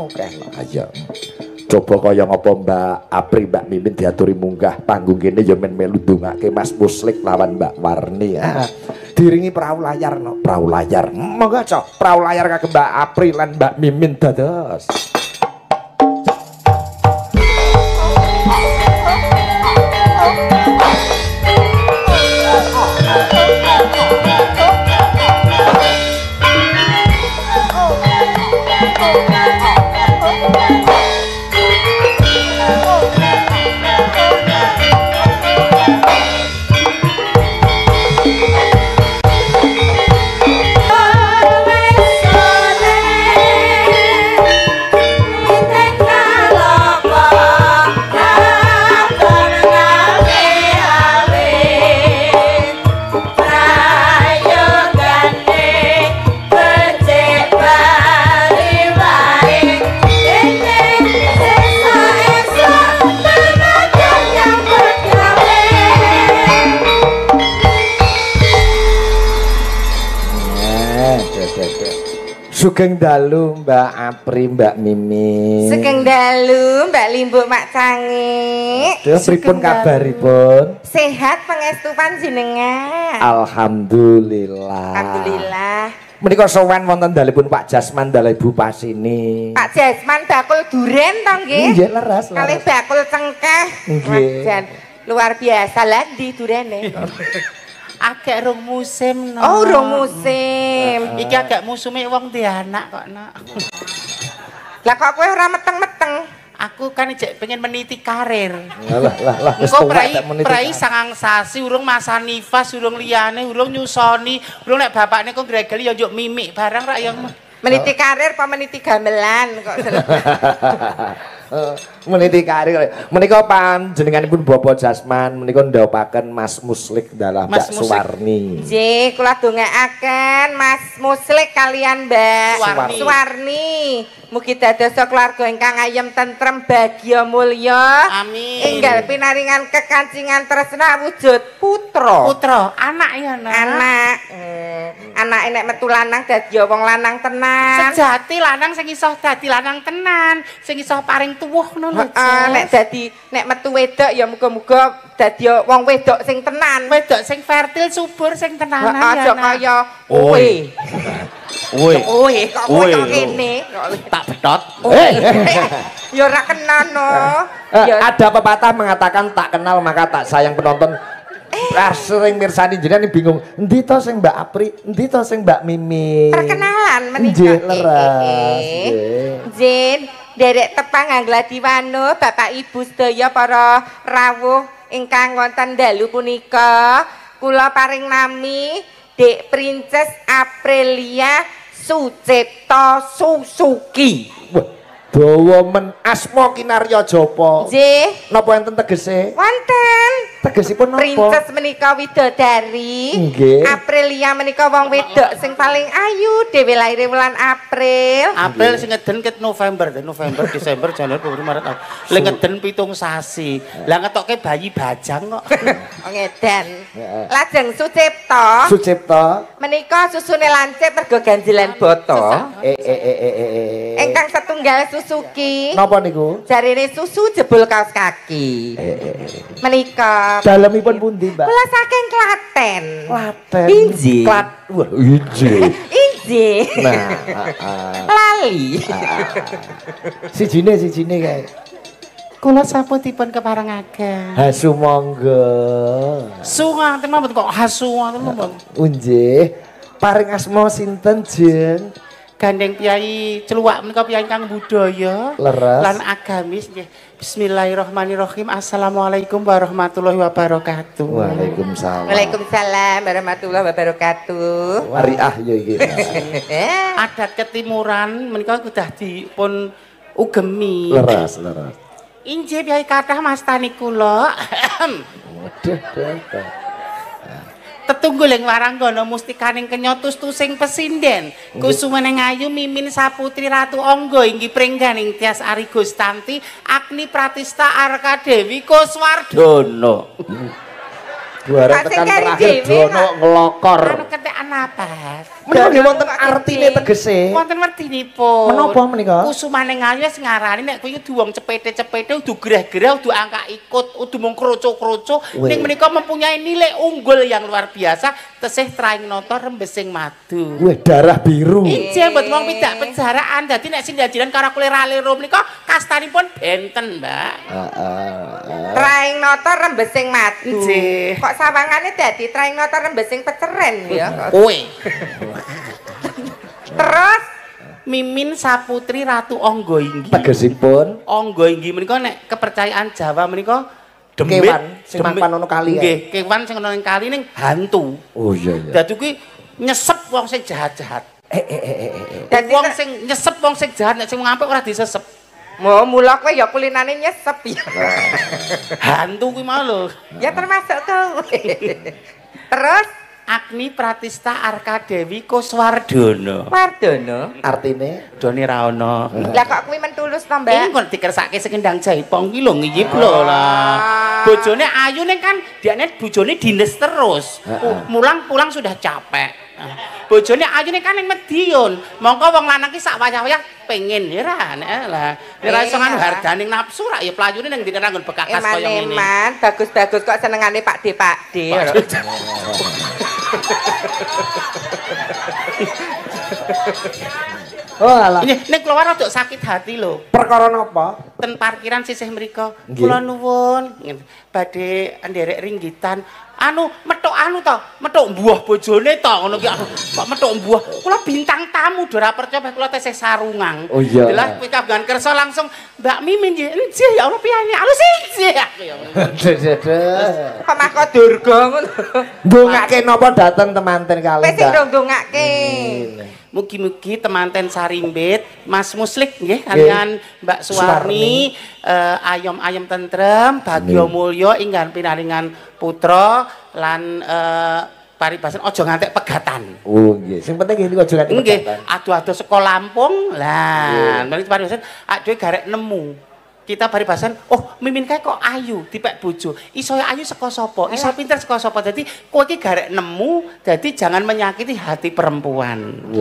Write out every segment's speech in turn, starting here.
akeh lho. Ayo. Coba kaya ngapa Mbak Apri Mbak Mimin diaturi munggah panggung kene ya men melu ndongake Mas Muslik lawan Mbak Warni. Diringi perahu layar no, perahu layar. Monggo cok, perahu layar kagem Mbak Apri lan Mbak Mimin dados. Sugeng dalu Mbak Apri Mbak Mimi. Sugeng dalu Mbak Limbuk Mak Cangi. Pripun kabaripun? Sehat pangestu panjenengan. Alhamdulillah. Alhamdulillah. Menika sowan wonten dalipun Pak Jasman dalih Bu Pasini. Pak Jasman bakul duren to nggih? Nggih leres. Kalih bakul cengkeh. Nggih. Luar biasa lah di durene. Agak rong musim no. Oh, rong musim. Iki agak musume wong di anak kok nak. Lah kok kowe ora meteng-meteng? Aku kan ijek pengen meniti karir. Lah. Engko prai sangang sasi urung masa nifas, urung liyane, urung nyusoni, urung nek bapakne kok gregeli ya njuk mimik barang rak yang meniti karir apa meniti gamelan kok. Meniti karir. Menika panjenenganipun Bapak Jasman menika ndhawaken Mas Muslik dalah Mbak Suwarni. Nggih, kula dongaaken Mas Muslik kalian Mbak Suwarni. Mugi dados keluarga ingkang ayem tentrem bagya mulya. Amin. Enggal pinaringan kekancingan tresna wujud putra. Putra, anak ya nak. Anak. Anak nek metu lanang dadi wong lanang tenan. Sejati lanang sing iso dadi lanang tenan, sing iso paring tuwuh ngono lho. Nek metu wedok ya muga-muga dadi wong wedok sing tenan. Wedok sing fertil, subur, sing tenanan ya. Aja kaya kowe. Kok kowe kene. Tak betot. Ya ora kena no. Ada pepatah mengatakan tak kenal maka tak sayang penonton. Sering mirsani jenengan bingung, endi to sing Mbak Apri, endi to sing Mbak Mimi. Perkenalan menika. Nggih, leres. Nggih. Derek tepang Angladiwano, Bapak Ibu sedaya para rawuh ingkang wonten dalu punika, kula paring nami Dek Princess Aprilia Sucipta Susuki. Dawa men asma kinarya japa. Nggih. Napa enten tegese? Wonten. Tegesipun napa? Princess menika widodari. Nggih. Aprilia menika wong wedok sing paling ayu, dhewe laire wulan April. April sing ngeden ket November, Desember, Januari, Februari, Maret. Lek ngeden 7 sasi. Lah ngetokke bayi bajang kok. Ngedan. Lajeng Sucipta. Sucipta. Menika susune lancip mergo ganjilan boto. Ingkang setunggal Suzuki. Napa niku? Jarine susu jebul kaos kaki. Menika dalemipun pundi, Mbak? Kula saking Klaten. Klaten. Inji. Wah, inji. Inji. Nah, lali. Sijine kae. Kula saputipun keparengaken. Hasu monggo. Sunganten mawon kok hasu ngoten mawon. Nggih. Paring asma sinten, Jeng? Gandeng Piyai Celuak menika piyai kang budaya lan agamis nggih. Bismillahirrahmanirrahim. Assalamualaikum warahmatullahi wabarakatuh. Waalaikumsalam. Waalaikumsalam warahmatullahi wabarakatuh. Wariah ya iki. Adat ketimuran menika kudah dipun ugemi. Leres. Injih piyai kathah mastani kula. Tetunggul ing waranggana mustikaning kenyotus tusing pesinden kusumeneng ayu mimin saputri ratu angga inggih pringganing Tias Ari Gustanti Agni Pratista Arka Dewi Kuswardono. Juara tekan terakhir Dono ngelokor. Anu napas. Menika nggih wonten artine tegese. Wonten wertinipun. Menapa menika? Kusumane ngayu wis ngarani nek kuwi duwong cepete-cepete udu gereh-gereh udu angka ikut udu mung kroco-kroco ning menika mempunyai nilai unggul yang luar biasa tesih traing nata rembesing madu. Wih, darah biru. Ije mboten wong pidak penjaraan dadi nek sindajilan karo kuliraliro menika kastanipun benten, Mbak. Traing nata rembesing madu. Nggih. Kok sawangane dadi traing nata rembesing peceren ya. Kowe. Terus Mimin Saputri Ratu Angga Inggih. Tegesipun Angga Inggih menika nek kepercayaan Jawa menika demit kewan sing mapan ana kali. Nggih, kewan sing ana ning kali ning hantu. Oh iya iya. Dadi kuwi nyesep wong sing jahat-jahat. dadi Wong sing nyesep wong sing jahat nek sing ngampik ora disesep. mau mula kowe ya kulinane nyesep ya. Hantu kuwi mau lho. Ya termasuk kowe. Terus Agni Pratista Arkadewi Kuswardono. Wardono. Artine Done ra ono. Lah kok kuwi mentulus to, Iki Mbak? kon dikersake sekendang jaipong ki lho ngiyip lho lah. Bojone ayu ning kan diane bojone dines terus. Mulang pulang sudah capek. Bojone ayu ning kan ning Medion. Mongko wong lanang ki sak wayah-wayah pengen ya ra nek lah. Nek ra iso nganu hardaning nafsu ra ya playune ning dina nggon bekakas kaya ngene. Eman, bagus-bagus kok senengane Pak D. Oh alah. Ini nek keluar rada sakit hati lho. Perkara napa? Ten parkiran sisih mriko. Nggih. Kula nuwun badhe nderek ringgitan. Anu metuk anu to, metuk mbuh bojone to ngono ki. Kok metuk mbuh. Kula bintang tamu do ora percaya kula tesih sarungang. Oh iya. Delah kowe kagungan kersa langsung Mbak Mimin nggih. Nggih ya Allah piyane. Alus siji aku ya. Kok mako durga ngono. Ndongake napa dateng temanten kali. Wis sing ndongake. Mugi-mugi temanten Sarimbit, Mas Muslik nggih kalian Mbak Suwarni, ayom-ayom tentrem, bagya mulya ingkang pinaringan putra lan paribasan aja ngantek pegatan. Oh nggih, sing penting nggih aja nganti Nggih, pegatan. adu-adu saka Lampung. Lah, mriki paribasan adewe garek nemu. Kita paribasan, oh Mimin kae kok ayu dipek bojo. Iso ayu saka sapa? Iso pinter saka sapa? Dadi kowe iki garek nemu, dadi jangan menyakiti hati perempuan.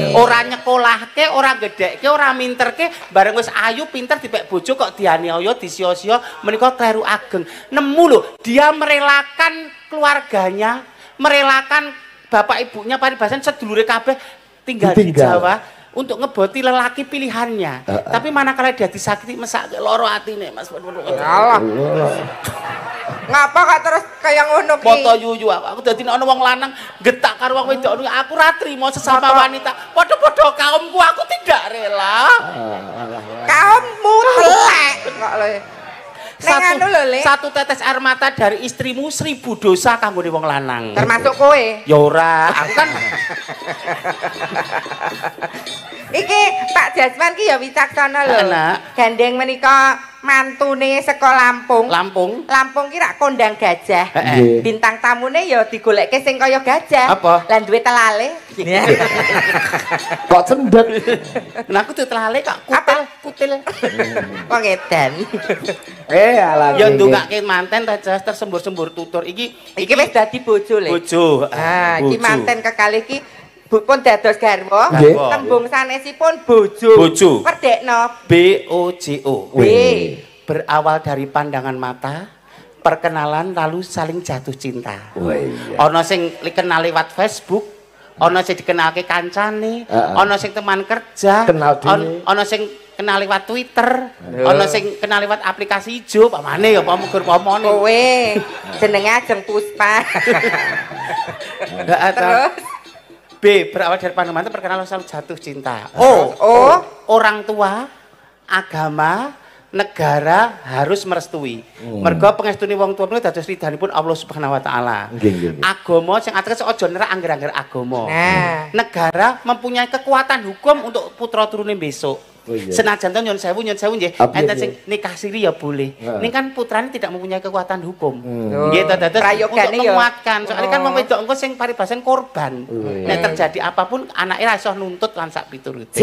Ora nyekolahke, ora gedhekke, ora minterke, bareng wis ayu pinter dipek bojo kok dianiaya, disia-sia, menika kleru ageng. Nemu lho, dia merelakan keluarganya, merelakan bapak ibunya paribasan sedulure kabeh tinggal di Jawa. Untuk ngeboti lelaki pilihannya. Tapi manakala dia disakiti mesake loro atine Mas. Allah. Ngapa kok terus kaya ngono ki? Foto yuyu aku dadi ana wong lanang getak karo wong wedok aku ra trimo sesama wanita. Padha-padha kaumku aku tidak rela. Kaummu telek kok lho. Satu tetes air mata dari istrimu 1000 dosa kanggone wong lanang. Termasuk kowe. Ya ora, aku kan Iki Pak Jasman ki ya wicaksana lho. Gandeng menika mantune saka Lampung. Lampung ki rak kondang gajah. Bintang tamune ya digolekke sing kaya gajah. Lah duwe telale. Kok cendek. Nah aku duwe telale kok kutil. Wong edan. Alah. Ya ndongake manten ta jas tersembur-sembur tutur iki wis dadi bojo le. Bojo. Ah, iki manten kekalih ki pun dados garwa. Tembung sanesipun bojo. Perdekno BOJO. Berawal dari pandangan mata, perkenalan lalu saling jatuh cinta. Ana sing dikenal lewat Facebook, ana sing dikenalke kancane, ana sing teman kerja, ana sing kenal lewat Twitter, ana sing kenal lewat aplikasi ijo, pamane ya pamugur pamane. Kowe jenenge ajeng Puspa. Terus B. Berawal dari pandangan mata perkenalan selalu jatuh cinta. Orang tua, agama, negara harus merestui. Mergo pengestune wong tuwa menika dados ridhanipun Allah Subhanahu wa taala. Agama sing ateges aja nerak angger-angger agama. Negara mempunyai kekuatan hukum untuk putra turune besok. Senajan to nyun sewu nggih. Enten sing nikah siri ya boleh. Ini kan putrane tidak mempunyai kekuatan hukum. Nggih to dados untuk menguatkan. Soalnya kan wong wedok engko sing paribasan korban. Nek terjadi apapun anake ra iso nuntut lan sak piturute.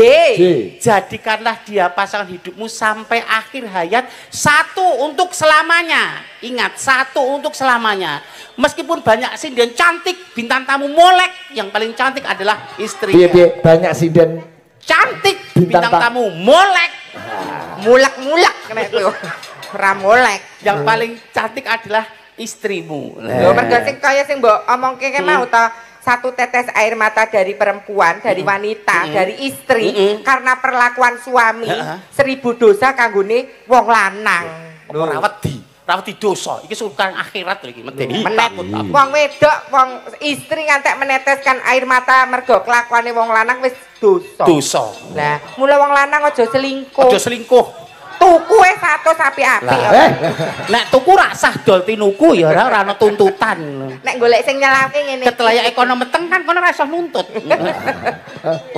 Jadikanlah dia pasangan hidupmu sampai akhir hayat, satu untuk selamanya. Ingat, satu untuk selamanya. Meskipun banyak sinden cantik, bintang tamu molek, yang paling cantik adalah istrinya. Banyak sinden cantik, bintang tamu molek, mulak-mulak kena itu, ramolek. Yang paling cantik adalah istrimu. Lho mergo sing kaya sing mbok omongke mau ta, satu tetes air mata dari perempuan, dari wanita, dari istri karena perlakuan suami, 1000 dosa kanggone wong lanang. Ora wedi dosa, iki surga akhirat lho iki medeni. Wong wedok, wong istri ngantek meneteskan air mata mergo kelakuane wong lanang wis dosa. Lah, mula wong lanang aja selingkuh. Tuku wis 100 apik-apik. Nek tuku ra sah dol tinuku ya ora ana tuntutan. Nek golek sing nyelake ngene. Ketelaya ekonomi meteng kan kono ora iso nuntut.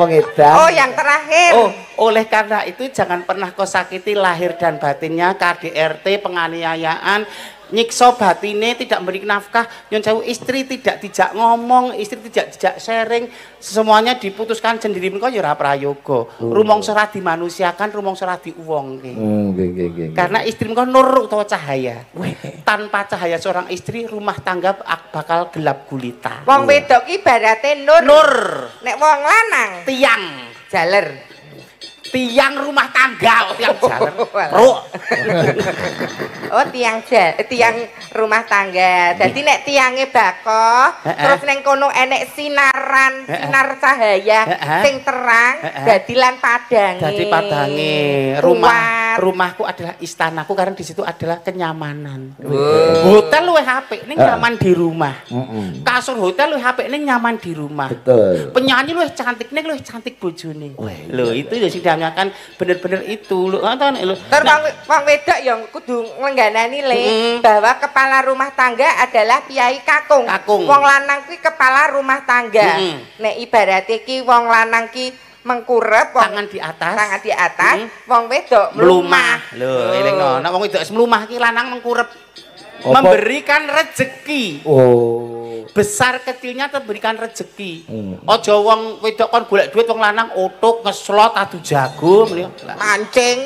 Wong edan. Oh, yang terakhir. Oleh karena itu jangan pernah kau sakiti lahir dan batinnya, KDRT, penganiayaan, nyiksa batine, tidak memberi nafkah. Nyon sewu, istri tidak dijak ngomong, istri tidak dijak sharing, semuanya diputuskan sendiri. Kau ya ora prayoga. Rumangsa ora dimanusiakan, rumangsa ora diuwongke. Karena istri kau nur utawa cahaya. Tanpa cahaya seorang istri, rumah tangga bakal gelap gulita. Wong wedok ki ibarate nur. Nek wong lanang tiang jaler. Tiang rumah tangga, tiang jalan. Tiang rumah tangga. Jadi nek tiange bako, terus neng kono enek sinar cahaya sing terang, dadilan padange. Dadi padange. Rumahku adalah istanaku karena di situ adalah kenyamanan. Hotel luwih apik ning nyaman di rumah. Kasur hotel luwih apik ning nyaman di rumah. Betul. Penyanyi luwih cantik ning luwih cantik bojone. Lho itu ya sing kan bener-bener itu lho ngoten lho. Terus wong wedok yang kudu nglenganani bahwa kepala rumah tangga adalah piyai kakung. Wong lanang kuwi kepala rumah tangga. Nek ibarate ki wong lanang ki mengkurep tangan di atas, wong wedok mlumah. Lho elingno, nek wong wedok mlumah ki lanang mengkurep. Memberikan rezeki. Besar kecilnya terberikan rezeki. Aja wong wedok kon golek duit wong lanang otuk ngeslot adu jago mancing.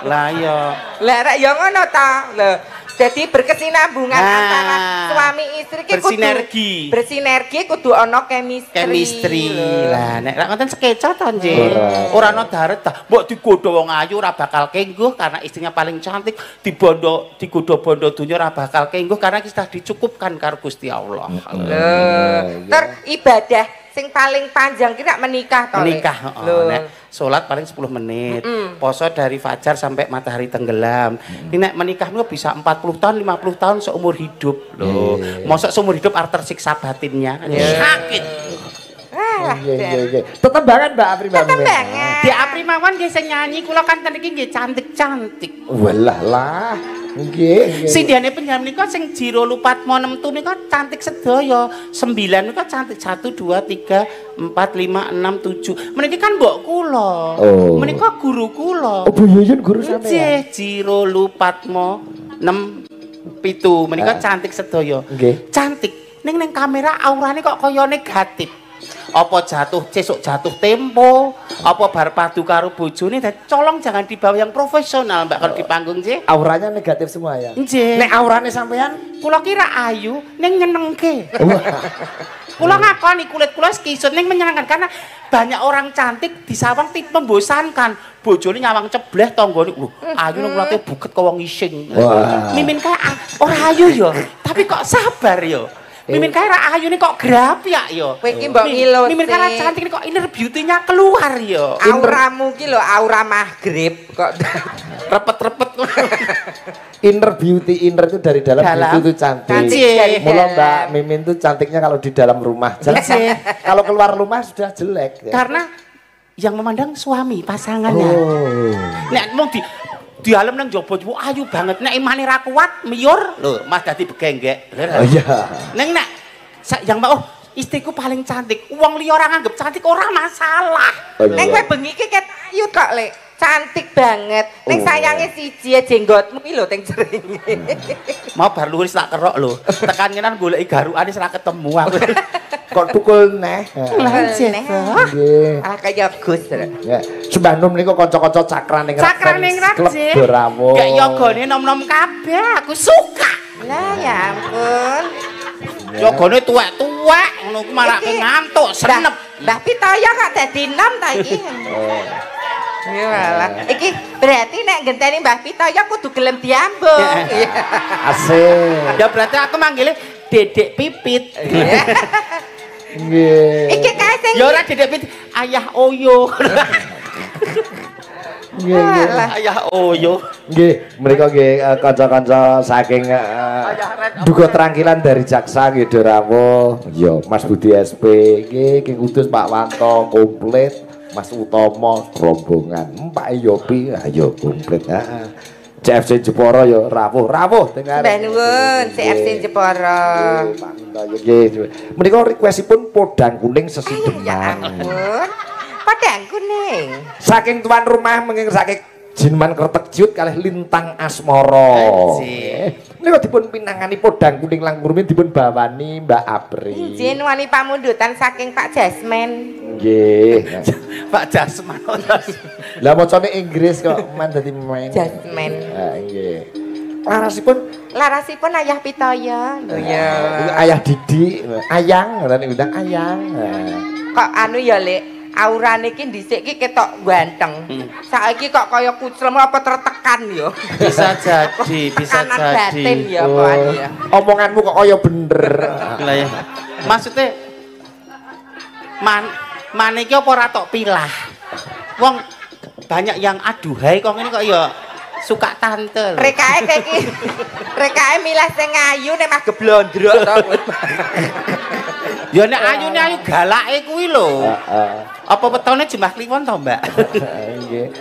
Lah ya. Lah rek ya ngono ta. Lho, jadi berkesinambungan antara suami istri ki bersinergi kudu ana chemistry. Lah nek ra ngoten sekeca to nggih. Ora ana daret ta. Mbok digodho wong ayu ora bakal kengguh karena istrinya paling cantik, digodho-bondo dunya ora bakal kengguh karena kita dicukupkan karo Gusti Allah. Ter ibadah sing paling panjang kira menikah to. Menikah, nek salat paling 10 menit. Poso dari fajar sampai matahari tenggelam. Nek menikah bisa 40 tahun, 50 tahun seumur hidup. Loh, mosok seumur hidup arep tersiksa batinnya. Sakit. Tetembangan Mbak Aprimawan. Tetembangan. Di Aprimawan nggih sing nyanyi kula kan ten iki nggih cantik-cantik. Walah lah. Nggih. Sindene penyanyi menika sing Jiro Lupatmo 6 tu menika cantik sedaya. 9 menika cantik 1 2 3 4 5 6 7. Menika kan mbok kula. Menika guru kula. Bu Yuyun guru sampean. Nggih, Jiro Lupatmo 6 7. Menika cantik sedaya. Cantik. Ning kamera aurane kok kaya negatif. Apa sesuk jatuh tempo, apa bar padu karo bojone, colong jangan dibawa yang profesional Mbak kalau di panggung nggih. Auranya negatif semua ya. Nggih. Nek aurane sampean kula kira ayu ning nyenengke. Kula ngakoni kulit kula skisut ning menyenangkan karena banyak orang cantik disawang membosankan. Bojone nyawang cebleh tanggane lho. Ayu ning kulate buket kok wong ising. Mimin kae ora ayu ya, tapi kok sabar ya. Mimin kae ra ayune kok grapyak ya. Kowe iki mbok ngilusi. Mimin kae cantik kok inner beauty-nya keluar ya. Auramu ki lho aura maghrib kok repet-repet. Inner beauty, inner itu dari dalam itu cantik. Mula Mbak Mimin tuh cantiknya kalau di dalam rumah. Jelek. Kalau keluar rumah sudah jelek. Karena yang memandang suami pasangannya. Nek mung di alam nang jaba ayu banget nek imane ra kuat miyur lho Mas dadi begenggek. Oh iya. Ning nek yang mbak istriku paling cantik. Wong liya ora nganggep cantik ora masalah. Nek kowe bengi iki ket ayu kok, Lek. Cantik banget. Ning sayange siji jenggotmu iki lho teng jeringe. Mau bar luwih tak kerok lho. Tekan kenan goleki garukane ora ketemu aku. Kok tukul neh. Nggih. Ah kaya Gus. Ya, sembah nom niku kanca-kanca cakraning Rakje. Bravo. Gak yogane nom-nom kabeh, aku suka. Lah ya ampun. Yogane tuwek-tuwek ngono ku malah ngantuk, senep. Mbah Pitaya kok dadi nom ta iki? Yalah. Iki berarti nek ngenteni Mbah Pitaya kudu gelem diambung. Asik. Ya berarti aku manggile Dedek Pipit. Nggih. Iki kae sing Ya ora Dedek Pipit, Ayah Oyo. Nggih. Ayah Oyo. Nggih, menika nggih kanca-kanca saking duka terangkilan dari Jaksa nggih Rawuh. Ya, Mas Budi SP nggih, King Kudus Pak Wanto komplit. Mas Utomo rombongan Pak Yopi ayo komplit CFC Jepara ya rawuh dengar Mbah nuwun CFC Jepara menika requestipun podang kuning sesidheman ya ampun podang kuning saking tuan rumah menging saking Jinman Kretek Jiut kalih Lintang Asmara. Menika dipun pinangani podang kuning langkurmin dipun bawani Mbak Apri. Nggih wani pamundutan saking Pak Jasmen. Nggih. Pak Jasman. Lah macane Inggris kok man dadi main. Jasmen. Ha nggih. Larasipun Ayah Pitaya. Lho ya. Ayah Didi, Ayang, ora undang Ayang. Kok anu ya, Lek? Aurane iki dhisik iki ketok ganteng. Saiki kok kaya kuclem apa tertekan ya. Bisa jadi, bisa Kanan jadi. batin ya apaan ya. Omonganmu kok kaya bener. Lah ya. Maksudnya iki apa ora tok pilah. Wong banyak yang aduhai kok ngene kok ya suka tante. Rekae milah sing ayu nek mah geblondrok to. Ya nek ayune ayu galake kuwi lho. Apa wetone Jembah Kliwon to, Mbak? Nggih.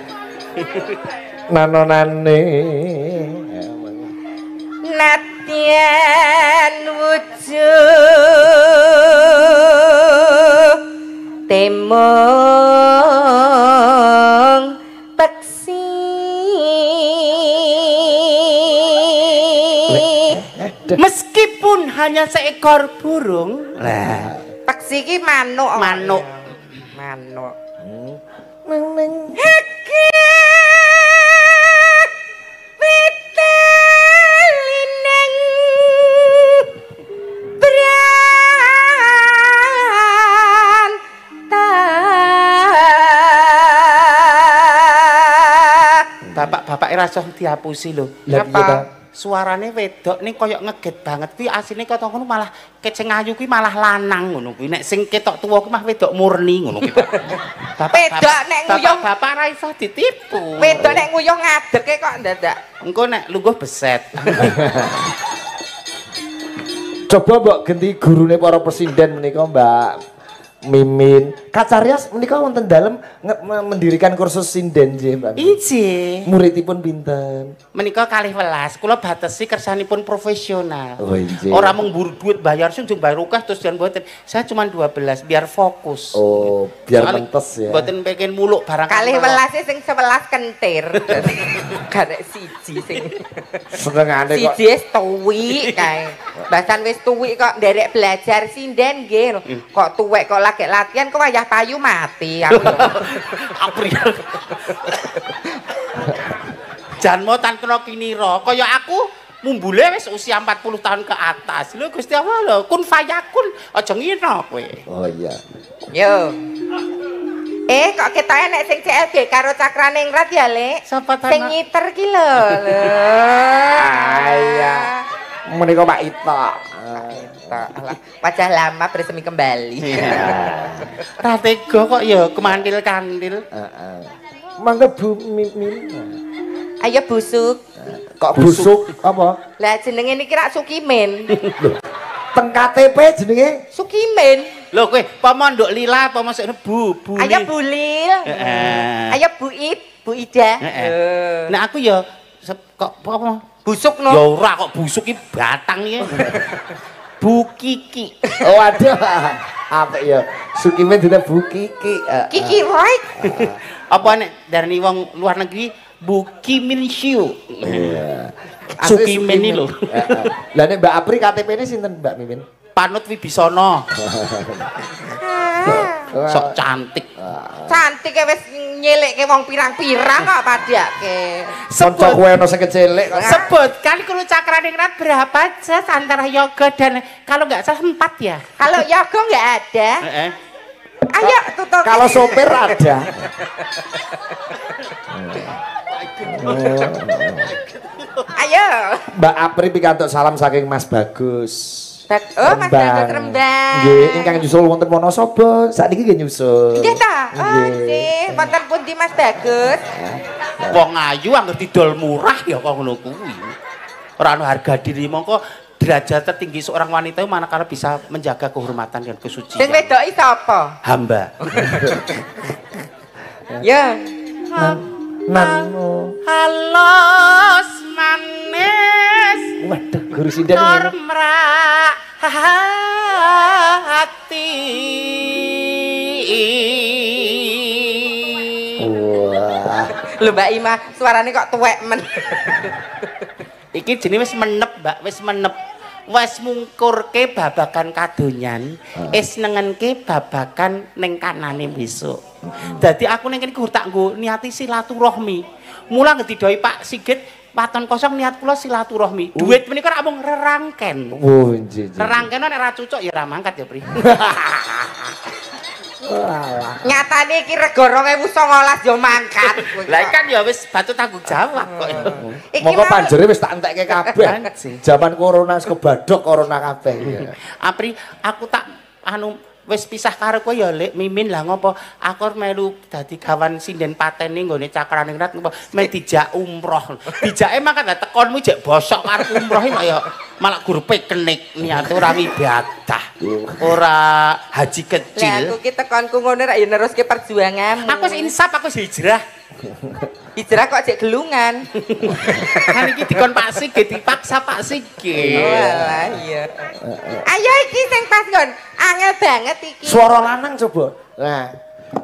Nanonane. Natyan wujuh temong peksi Meskipun hanya seekor burung, Lah, peksi ki manuk. manuk. Heke witelineng Bapak-bapak rasa dihapusi lho. Apa? Suarane wedok ning koyo ngeget banget kuwi asine kaya ngono malah keceng ayu kuwi malah lanang ngono kuwi nek sing ketok tuwa kuwi mah wedok murni ngono kuwi Wedok nek nguyuh bapak ra iso ditipu. Wedok nek nguyuh ngadeke kok ndadak. Engko nek lungguh beset. coba mbok genti gurune para presiden menika Mbak Mimin. Kacarias menika wonten dalem mendirikan kursus sinden nggih, Mbak. Injih. Muridipun pinten? Menika 12. Kula batesi kersanipun profesional. Oh, injih. Ora mung mburu duit bayar sing bayar akeh terus jan mboten. Saya cuma 12 biar fokus. Oh, biar Soalnya mentes ya. Mboten pengen muluk barang. 12 sing 11 kentir. Garek siji sing Senengane kok. siji wis tuwik kae. Basan wis tuwik kok nderek belajar sinden nggih. Kok tuwek kok lagi latihan kok wayah payu mati aku. April. Jan motan kena kinira kaya aku mumbule wis usia 40 tahun ke atas. Lho Gusti Allah lho, kun fayakun aja ngira kowe. Oh iya. Yo. Kok ketoke nek sing CLB karo Cakraningrat ya, Lek? Sapa ta? Sing ngiter ki lho. Iya. Menika Pak Ito. Wajah lama bersemi kembali. Ra tega kok ya kemantil-kantil. Heeh. Mangga Bu Mimin. Ayo busuk. Kok busuk apa? Lah jenenge niki rak Sukimin. Teng KTP jenenge Sukimin. Lho kowe apa nduk lila apa masuk Bu Ayo Bulil. Ayo Bu Id, Bu Ida. Nah aku ya kok apa? Busuk no. Ya ora kok busuk iki batang iki. Bu Kiki. Oh aduh. Apik ya. Sukimin dene Bu Kiki. Kiki right. Apa nek darani wong luar negeri Bu Kim Min Syu. Iya. Sukimin iki lho. Lah nek Mbak Apri KTP-ne sinten Mbak Mimin? Panut Wibisono. Sok cantik. Cantik wis nyelekke wong pirang-pirang kok padake. Sebut kowe ono sing kecilik kok. Sebutkan kulo Cakraningrat berapa jas antara yoga dan kalau nggak salah 4 ya. Kalau yoga nggak ada. Ayo tutup. Kalau sopir ada. Ayo. Mbak Apri pikantuk salam saking Mas Bagus. Oh, Mas Bagus Rembang. Nggih, ingkang nyusul wonten Wonosobo. Sakniki nggih nyusul. Nggih ta? Oh, nggih. Wonten pundi Mas Bagus? Wong ayu anggere didol murah ya kok ngono kuwi. Ora ono harga diri mongko derajat tertinggi seorang wanita itu manakala bisa menjaga kehormatan dan kesucian. Sing wedoki sapa? Hamba. Ya. Nanu. Halos manis. Waduh, guru sinden ngene. Hati. Wah. Lho Mbak Ima, suarane kok tuwek men. Iki jenenge wis menep, Mbak, wis menep. Wis mungkurke babagan kadonyan, is nengenke babagan ning kanane besok. Dadi aku ning kene kudu tak nggo niati silaturahmi. Mula ngedidoi Pak Sigit waton kosong niat kula silaturahmi. Duit menika rak mung rerangken. Oh, nggih. Rerangken nek ra cucuk ya ra mangkat ya, Pri. Nyatane iki rego 2019 yo mangkat. Lah kan ya wis batu tanggung jawab kok. Monggo panjere wis tak entekke kabeh. Zaman corona wis kebadhok corona kabeh. Apri, aku tak anu wis pisah karo kowe ya Lek Mimin lah ngopo aku melu dadi kawan sinden patene nggone Cakraningrat ngopo men dijak umroh. Dijake mangkat lah tekonmu jek bosok karo umroh iki ya malah guru piknik niat ora ibadah. Ora haji kecil. Lah aku ki tekonku ngono rak ya neruske perjuanganmu. Aku wis insaf, aku wis hijrah. Hijrah kok cek gelungan. Kan iki dikon Pak Sigit dipaksa Pak Sigit. Walah iya. Ayo iki sing pas nggon. Angel banget iki. Suara lanang coba. Nah.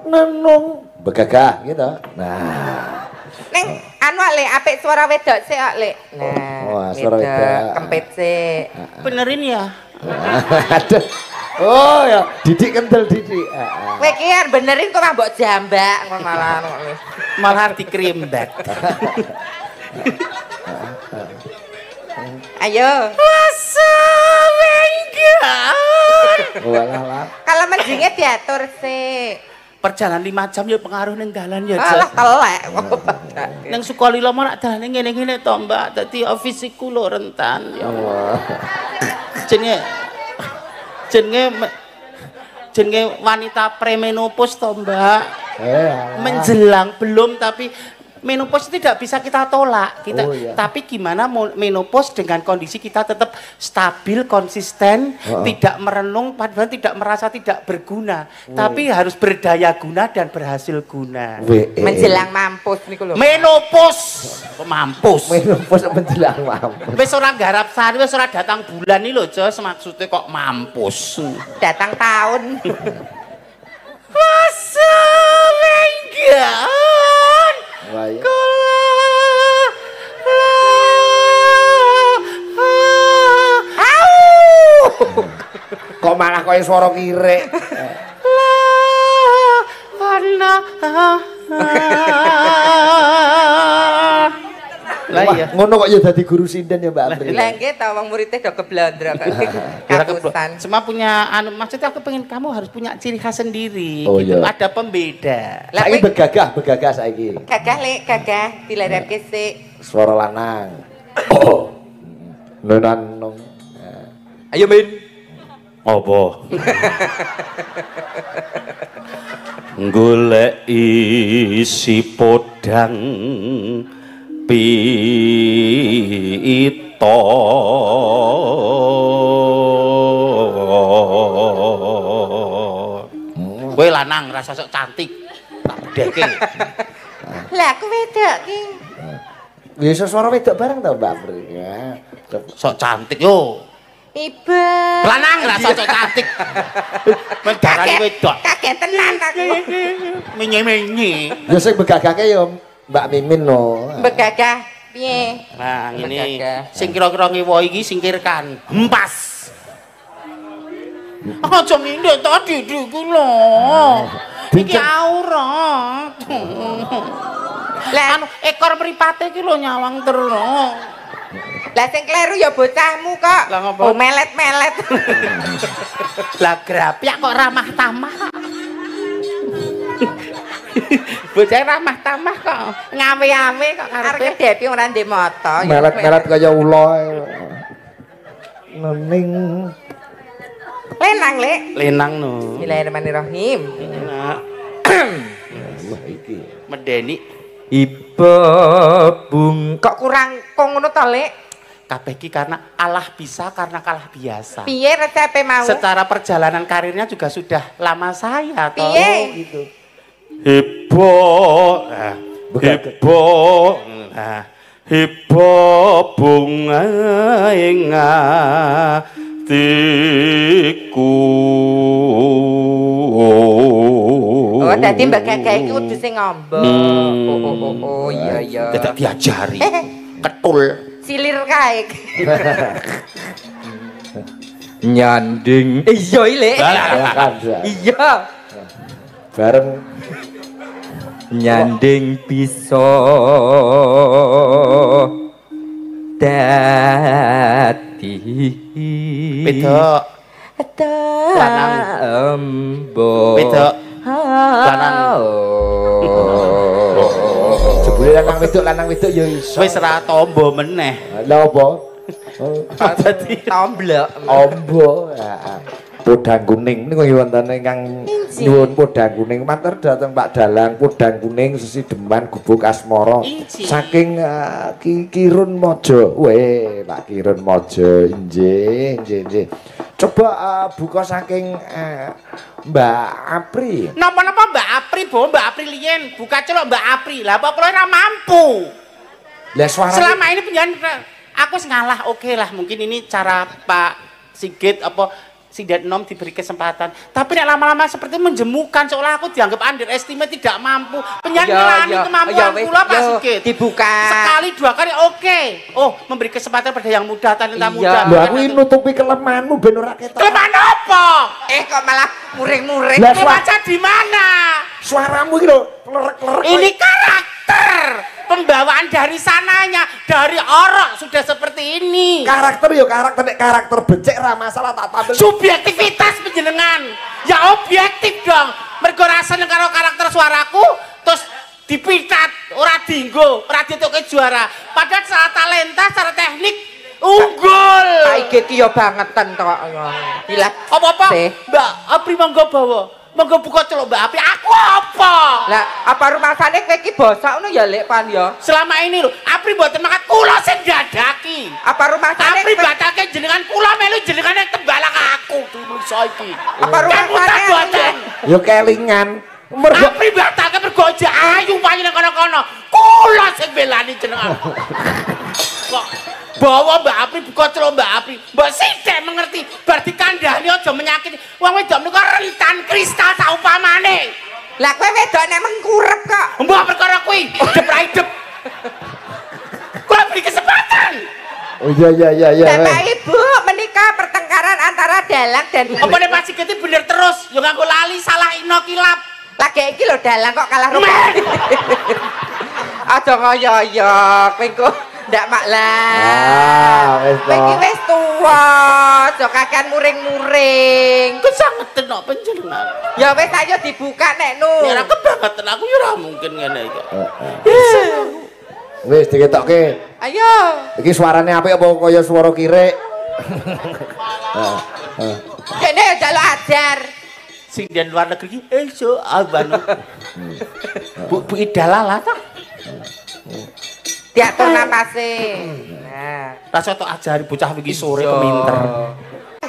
Nenung begagah gitu. Nah. Neng anu Lek, apik suara wedok sik kok Lek. Nah. Wah, suara wedok. Kempit sik. Benerin ya. Aduh. Oh ya, didik kental didik. Kowe ki arep benerin kok mbok jambak ngono malah. Malah dikrembak. Ayo. Masa wenggan. Walah. Kalau menjinge diatur sik. Perjalanan 5 jam ya pengaruh ning dalan ya. Alah telek. Nang Sukolilo mah nak dalane ngene-ngene to, Mbak. Dadi ofisiku lho rentan ya. Jenenge wanita premenopause to, Mbak. Menjelang belum tapi menopause tidak bisa kita tolak. Tapi gimana menopause dengan kondisi kita tetap stabil, konsisten, tidak merenung, padahal tidak merasa tidak berguna, tapi harus berdaya guna dan berhasil guna. Menjelang mampus niku lho. Menopause, mampus. Menopause menjelang mampus. Wis ora garap sari, wis ora datang bulan iki lho, Jos, maksudnya kok mampus. Datang tahun. Masa wenggan. Kok malah kaya suara kirek. Lah iya. Ngono kok ya dadi guru sinden ya Mbak Apri. Lah nggih ta wong muridé do keblondro kok. Kapusan. Semua punya anu maksudnya aku pengen kamu harus punya ciri khas sendiri gitu. Ada pembeda. Saiki begagah saiki. Gagah Lek, gagah dilerepke sik. Suara lanang. Oh. Nenang. Ayo Min. Apa? Golek isi podang pito kowe lanang rasa sok cantik tak bedheke Lah aku wedok ki Bisa suara wedok bareng tau Mbak Apri ya. sok cantik yo Iba. Lanang ra cocok cantik. Mendarani wedok. Kaget tenan aku. Menye-menye. Ya sing begagake ya Mbak Mimin no. Begagah piye? Nah, ini sing kira-kira ngewo iki singkirkan. Empas. Aja ngindek tadi iki lho. Iki aurat. Lah anu ekor mripate iki lho nyawang terus. Lah sing kleru ya bocahmu kok. Oh melet-melet. Lah grapyak kok ramah tamah. Bocah ramah tamah kok ngawe-awe kok karepe Depi ora ndek mata. Melet-melet kaya ula. Nening. Lenang, Lek. Lenang no. Bismillahirrahmanirrahim. Nah. Iki. Medeni Iba bung kok kurang kok ngono to, Lek? kabeh iki karena Allah bisa karena kalah biasa. Piye resepe mau? Secara perjalanan karirnya juga sudah lama saya toh. Piye? Gitu. Hebo, hebo, hebo bunga ing atiku. Oh, dadi Mbak Gagah iki kudu sing ngombo. Oh, iya. Tidak diajari. Ketul. Silir kae. Nyanding. Iya, Lek. Iya. Bareng nyanding bisa dadi Bedok. Lanang. Embo. Bedok. Lanang. jebule lanang wedok ya iso. Wis ra tombo meneh. Lha apa? Dadi Tomblok. Ombo. Podang kuning niku wonten ingkang nyuwun podang kuning matur dhateng Pak Dalang podang kuning sesi deman gubuk asmara saking Kirun Mojo. Weh, Pak Kirun Mojo. Nggih. Coba buka saking Mbak Apri. Napa-napa Mbak Apri, Bo, Mbak Apri liyen buka celok Mbak Apri. Lah apa kula ora mampu. Lah suara Selama ini penyanyi aku ngalah oke lah, mungkin ini cara Pak Sigit apa Sidat Nom diberi kesempatan. Tapi nek lama-lama seperti menjemukan seolah aku dianggap underestimate tidak mampu. Penyanyi lani kemampuan kula Pak Sigit. Dibuka. Sekali dua kali oke. Oh, memberi kesempatan pada yang muda, talenta muda. Lho aku ini nutupi kelemahanmu ben ora ketok. Kelemahan apa? Kok malah muring-muring. Lah Baca di mana? Suaramu iki lho klerek-klerek. Ini karakter pembawaan dari sananya, dari orok sudah seperti ini. Karakter ya karakter becek ra masalah tak tampil. Subjektivitas penjenengan. Ya objektif dong. Mergo rasane karo karakter suaraku terus dipitat, ora dienggo, ora ditoke juara. Padahal secara talenta, secara teknik unggul. Pak Igit ki ya bangetan to kok. Gila. Apa-apa? Mbak Apri monggo bawa. Monggo buka celok Mbak Apri. Aku apa? Lah, apa rumasane kowe iki bosok ngono ya Lek Pan ya? Selama ini lho, Apri mboten mangkat kula sing dadaki. Apa rumasane Apri batake jenengan kula melu jenengan yang tembalang aku dulu saiki. Apa rumasane mboten? Ya kelingan. Apri batake mergo aja ayu payu nang kono-kono. Kula sing belani jenengan. Kok bawa Mbak Apri buka celok Mbak Apri. Mbak sithik mengerti bar dikandhani aja menyakiti. Wong wedok menika rentan kristal saupamane. Lah kowe wedok nek mengkurep kok. Mbah perkara kuwi hidup ra hidup. Kula beri kesempatan. Oh iya. Bapak Ibu menikah pertengkaran antara Dalang dan Apa nek Pak Sigit bener terus yo nganggo lali salah ino kilap. lagi iki lho Dalang kok kalah rumah. Aja ngoyo-yo kowe kok ndak maklah. Kowe wis tuwa, aja kakean muring-muring. Kesangetan kok panjenengan. Ya wis ayo dibuka nek nu. Ya ora kebangetan aku ya ora mungkin ngene iki. Wis diketokke. Ayo. Iki suarane apik apa kaya swara kirek? Kene ya jaluk ajar. Sing di luar negeri iso abanu. Bu idalala ta? Diatur napase. Nah, Rasa tok ajari bocah iki sore keminter.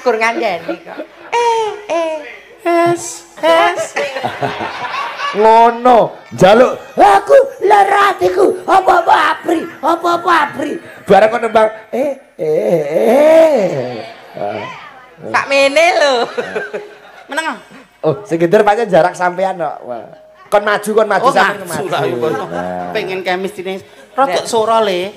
Kur ngandani kok. Es. Ngono, njaluk aku lara atiku apa-apa Apri. Bareng kok nembang Sak mene lho. Meneng. Oh, sing gender pancen jarak sampean kok. Kon maju sampean maju. Pengen chemistry rodok sora le.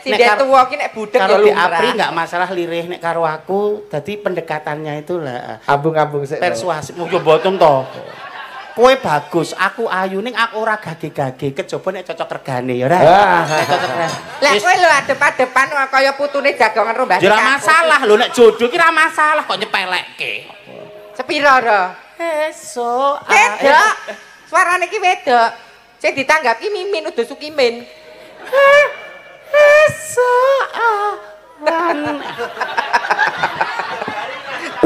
Sindet tuwa ki nek budhek ya lumrah. Kalau Apri enggak masalah lirih nek karo aku, dadi pendekatannya itu lah. Ambung-ambung sik. Persuasif yo mboten to. Kowe bagus, aku ayu ning aku ora gage-gage, kejaba nek cocok regane ya ora. Nek cocok regane. Lah kowe lho adep-adepan kaya putune jagongan rombas. Ya ora masalah lho nek jodoh ki ora masalah kok nyepelekke. Sepira ora? Esuk. Wedok. Suarane ki wedok. Sing ditanggapi Mimin udah Sukimin. Esuk.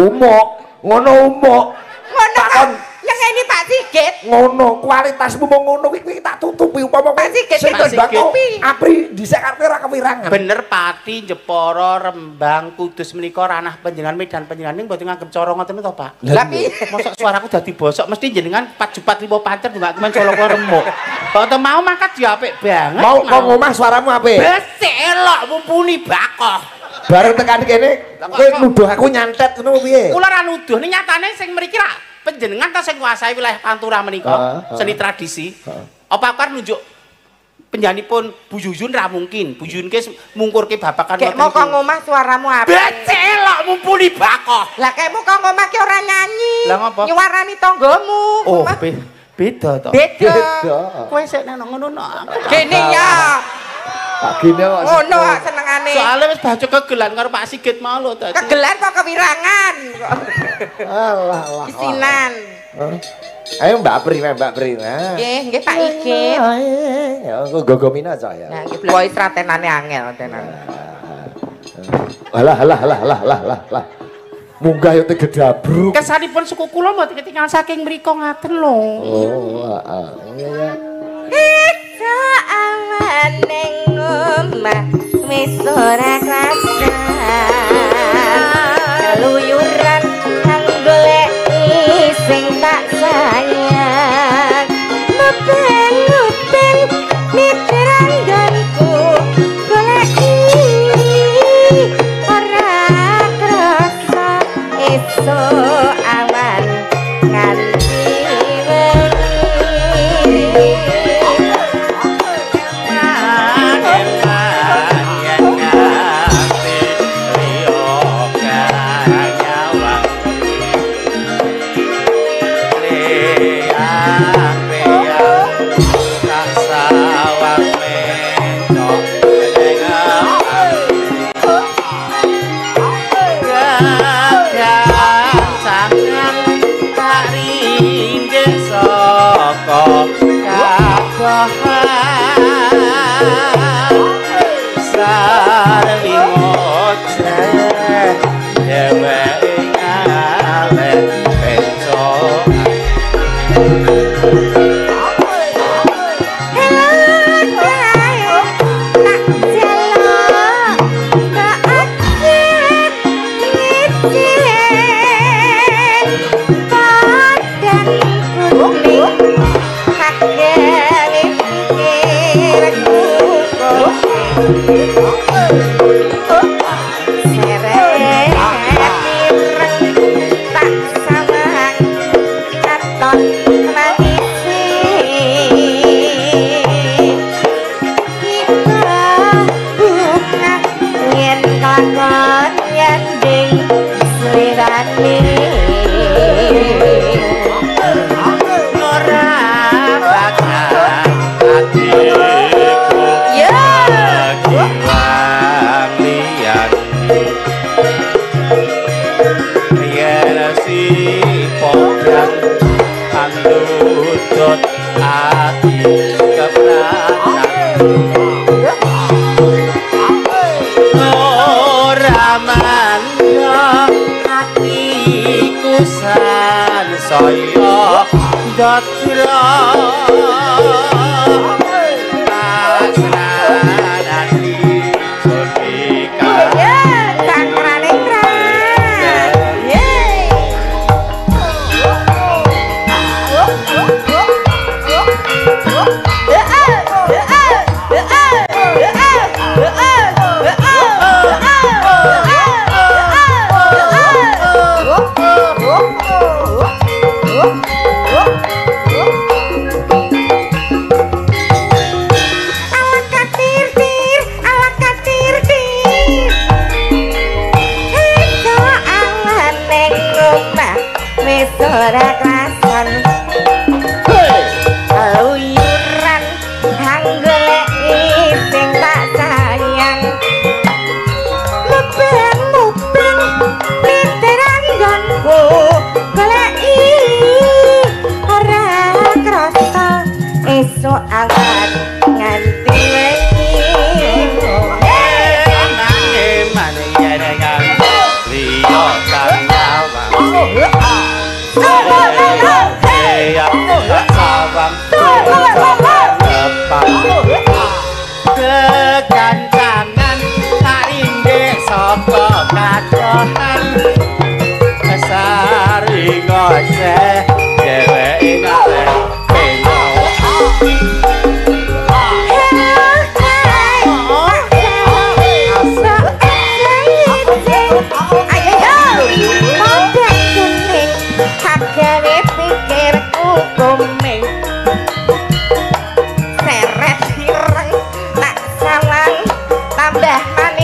Umuk, ngono umuk. Ngono kan. Nyengeni Pak Sigit. Ngono, kualitasmu mau ngono kuwi tak tutupi upama Pak Sigit sing tutupi. Apri dhisik arep ora kewirangan. Bener Pati, Jepara, Rembang, Kudus menika ranah panjenengan Medan panjenengan ning mboten nganggep cara ngoten to, Pak. Lah piye? Mosok suaraku dadi bosok mesti jenengan 4 jupat 5 pancer juga kemen colok remuk. Kok mau mangkat ya apik banget. Mau kok ngomah suaramu apik? Becik elok mumpuni bakoh. Bareng tekan kene kowe nuduh aku nyantet ngono piye? Kula ra nuduh ning nyatane sing mriki ra panjenengan ta sing nguasai wilayah Pantura menika, seni tradisi. Apa aku nunjuk penyanipun Bu Yuyun ra mungkin. Bu Yuyun ki mungkurke babakan ngoten. Kek mau kok ngomah suaramu apik. Becik elok mumpuni bakoh. Lah kek mau kok ngomah ki ora nyanyi. Lah ngopo? Nyuwarani tanggamu. Oh, beda to. Beda. Kowe sik nang ngono no. Gene ya. Gini kok. Ngono senengane. Soale wis baca kegelan karo Pak Sigit mau lho dadi. Kegelan kok kewirangan. Alah. Isinan. Ayo Mbak Pri. Nggih Pak Igit. Ya gogomina aja ya. Nah, iki woi stratenane angel tenan. Alah. Munggah yo tegedabruk. Kesanipun suku kula mboten ketinggal saking mriko ngaten lho. Oh, iya. Iso awan ning omah wis ora krasan. Keluyuran kang goleki sing tak sayang. Meben mitrangganku goleki ora krasa iso awan nganti wengi.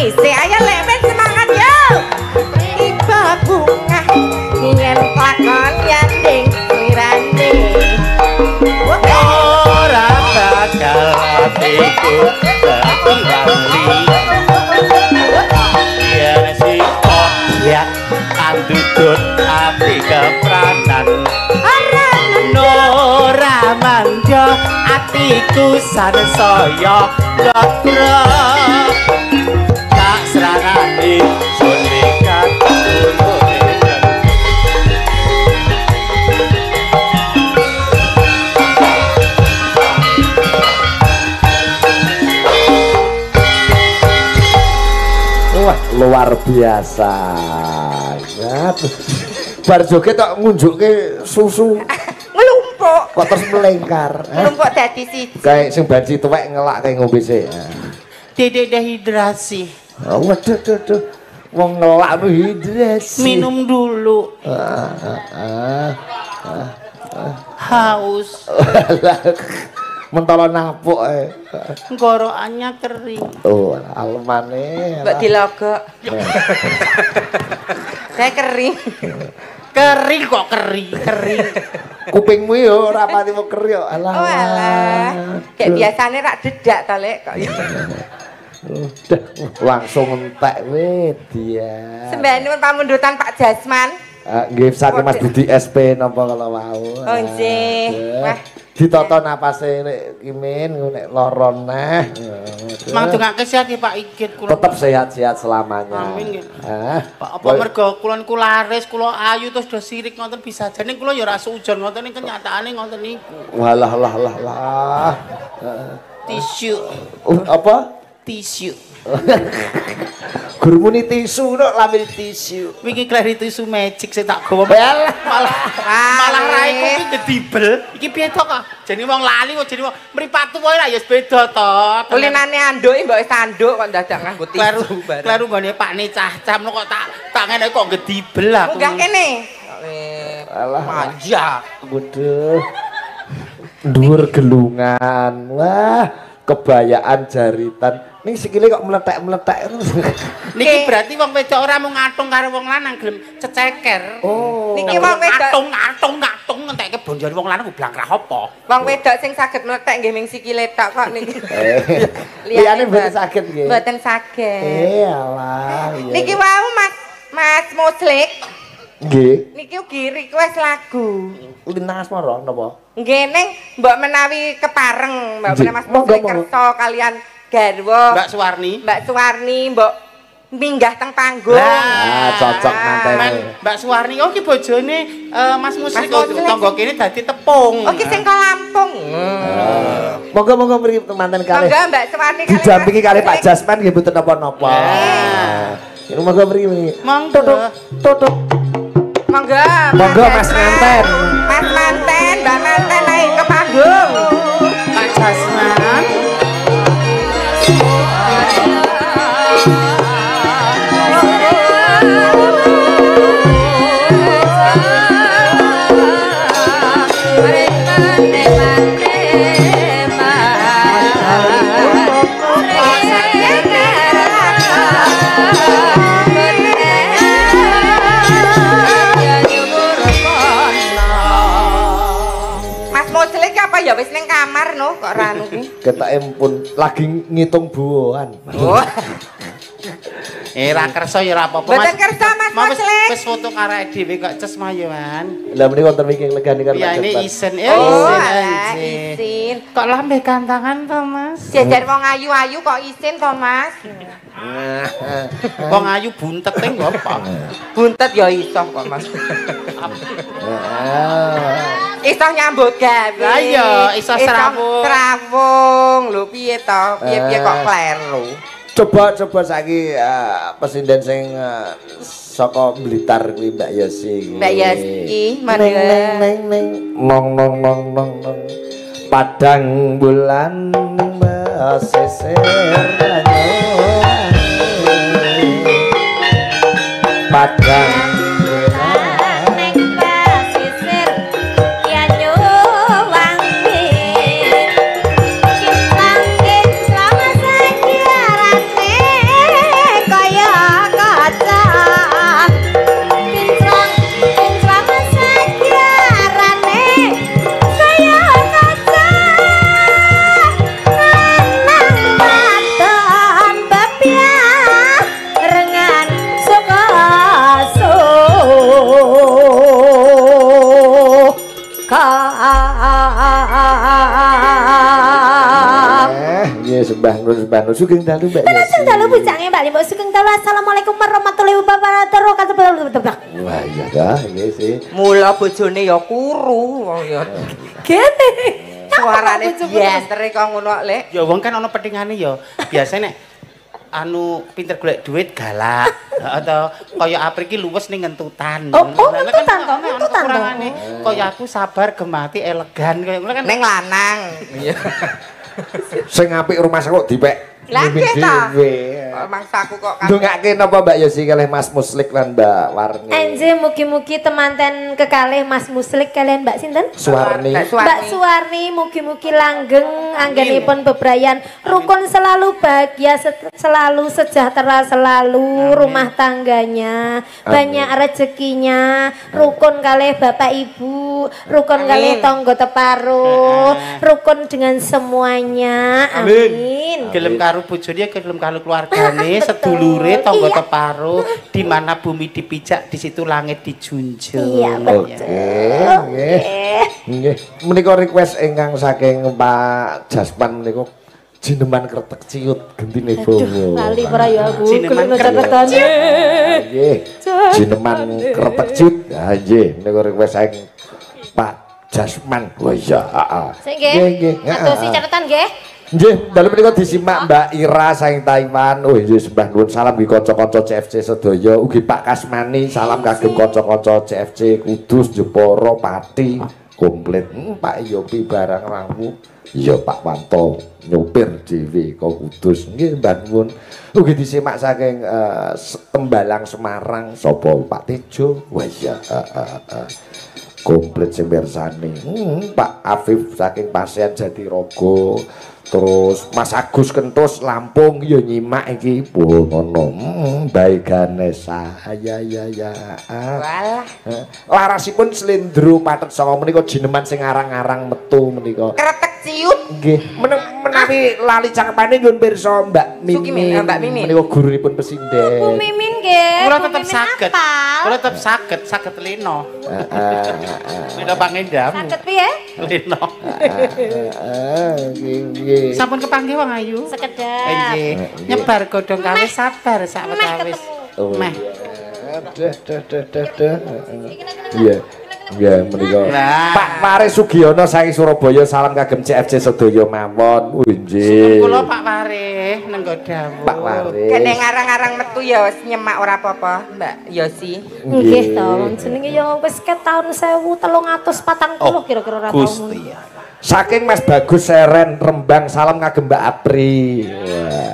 dhisik ayo lek men semangat yo iba bunga yen lakon yanding wirane ora bakal atiku dadi wali yen sikok ya andudut ati kepranan ora manja atiku sanesaya gatra tak serangane sun nekat wah luar biasa bar joget tok ngunjukke susu nglumpuk kok terus melengkar nglumpuk dadi siji kayak sing banci tuwek ngelak kayak ngombe sik dedek dehidrasi waduh wong ngelak nu hidrasi minum dulu haus mentolo napuk gorokannya kering oh alemane mbok dilogok saya kering kering kok kering kupingmu yo ora pati mau keri yo alah oh alah kayak biasane rak dedak to lek kok udah langsung entek we dia sembahyang pamundutan Pak Jasman nggih saking Mas Budi SP napa kalau mau oh nggih wah ditata napase nek kimin nek lara neh mang dongake sehat Pak Igit kula tetap sehat-sehat selamanya amin nggih Pak apa mergo kula niku laris kula ayu terus do sirik ngoten bisa jane kula ya ora sujon ngoten ning kenyataane ngoten niku walah tisu apa tisu gurmuni tisu no lambil tisu wingi klari tisu magic sing tak gawa malah raiku iki gedibel iki piye to kok jane wong lali kok jane wong mripatu wae lah ya beda to kulinane anduke mbok wis tanduk kok dadak nganggo tisu kleru nggone pakne cah-cah kok tak ngene kok gedibel aku munggah kene alah manja waduh dhuwur gelungan wah kebayaan jaritan ning sikile kok meletek-meletek niki berarti wong wedok ora mung ngatung karo wong lanang gelem ceceker oh niki wong wedok ngatung ngentekke bonjol wong lanang blangkrah apa wong wedok sing saged meletek nggih ming sikile tok kok niki liyane mboten saged nggih mboten saged alah niki wau Mas Muslik nggih niki ugi request lagu Lintang Asmara napa nggih ning mbok menawi kepareng mbok menawi Mas Muslik kersa kalian garwa Mbak Suwarni mbok minggah teng panggung cocok mantene Mbak Suwarni oh ki bojone Mas Muslik tangga kene dadi tepung oh ki sing Lampung monggo mriki manten kalih monggo Mbak Suwarni didampingi kalih Pak Jasman nggih mboten napa-napa monggo mriki tutuk monggo Mas Manten Mbak Manten naik ke panggung Pak Jasman ya wis ning kamar no kok ranu ki. Ketake pun lagi ngitung buohan. Oh. Ra kersa ya ora apa-apa Mas. Mboten kersa Mas Muslik. Wis foto karo dhewe kok ces mayuan. Lah menika wonten wingking legane karo ya ini isin. Isin. Kok lambe gantangan to Mas? Jajar wong ayu-ayu kok isin to Mas? Wong ayu buntet teng apa? Buntet ya iso kok Mas. Iso nyambut gawe. Lah iya, iso serawung. Serawung lho piye to? Piye kok kleru? Coba saiki presiden sing saka Blitar kuwi Mbak Yosi. Mbak Yosi, neng nong padang bulan basisir padang Sembah Nur Sugeng dalu Mbak Yosi. Sugeng dalu bujange Mbak Limbok Sugeng dalu. Assalamualaikum warahmatullahi wabarakatuh. Wah iya dah iki sih. Mula bojone ya kuru ya. Gene. Suarane biantere kok ngono Lek. Ya wong kan ana petingane ya. Biasane nek anu pinter golek duit galak atau kaya Apri iki luwes ning ngentutan. Ngentutan to, ngentutan to. Kaya aku sabar gemati elegan kaya ngono kan ning lanang. Iya. Sing apik rumah kok dipek. Lah nggih ta. Mangsaku kok ndongake napa Mbak Yosi kalih Mas Muslik lan Mbak Warni. Enje mugi-mugi temanten kekalih Mas Muslik kalian Mbak sinten? Suwarni. Mbak Suwarni mugi-mugi langgeng anggenipun bebrayan rukun selalu bahagia selalu sejahtera selalu rumah tangganya banyak rezekinya rukun kalih Bapak Ibu rukun kalih tangga teparo rukun dengan semuanya amin. Gelem karo bojone gelem karo keluargane sedulure tangga teparo di mana bumi dipijak di situ langit dijunjung. Iya betul. Nggih. Menika request ingkang saking Pak Jasman menika jineman kretek ciut gentine bowo. Lali para ya aku jineman kretek. Nggih. Jineman kretek ciut. Ha nggih menika request saking Pak Jasman. Oh iya, heeh. Nggih. Adosi catatan nggih. Nggih, dalu menika disimak Mbak Ira saking Taiwan. Oh nggih sembah nuwun salam nggih kanca-kanca CFC sedaya. Ugi Pak Kasmani salam kagem kanca-kanca CFC Kudus, Jepara, Pati, komplit. Pak Yopi barang rawu. Iya Pak Wanto nyopir dhewe kok Kudus. Nggih mbah nuwun. Ugi disimak saking Tembalang Semarang sapa Pak Tejo. Wah iya komplit sing mirsani. Pak Afif saking Pasean Jatirogo. Terus Mas Agus Kentus Lampung ya nyimak iki ngono. Bae Ganesa. Ya. Walah. Larasipun Slendro Patet Songo menika jineman sing arang-arang metu menika. Kretek ciut. Nggih, menawi lali cakepane nyuwun pirsa Mbak Mimin. Mbak Mimin. Menika gurunipun pesinden. Bu Mimin nggih. Kula tetep saged. Kula tetep saged lino. Lino pangendam. Saged piye? Lino. Nggih. Sampun kepanggih wong ayu. Sekedap. Nggih. Nyebar godhong kawis sabar sak wis. Meh. Iya. Iya menika. Pak Waris Sugiono saking Surabaya salam kagem CFC sedaya mawon. Nggih. Kula Pak Waris nenggo dawuh. Pak Waris. Kene ngarang-arang metu ya wis nyemak ora apa-apa, Mbak Yosi. Nggih to, jenenge ya wis ke taun 1340 kira-kira ora tau. Gusti. Saking Mas Bagus Seren Rembang salam kagem Mbak Apri.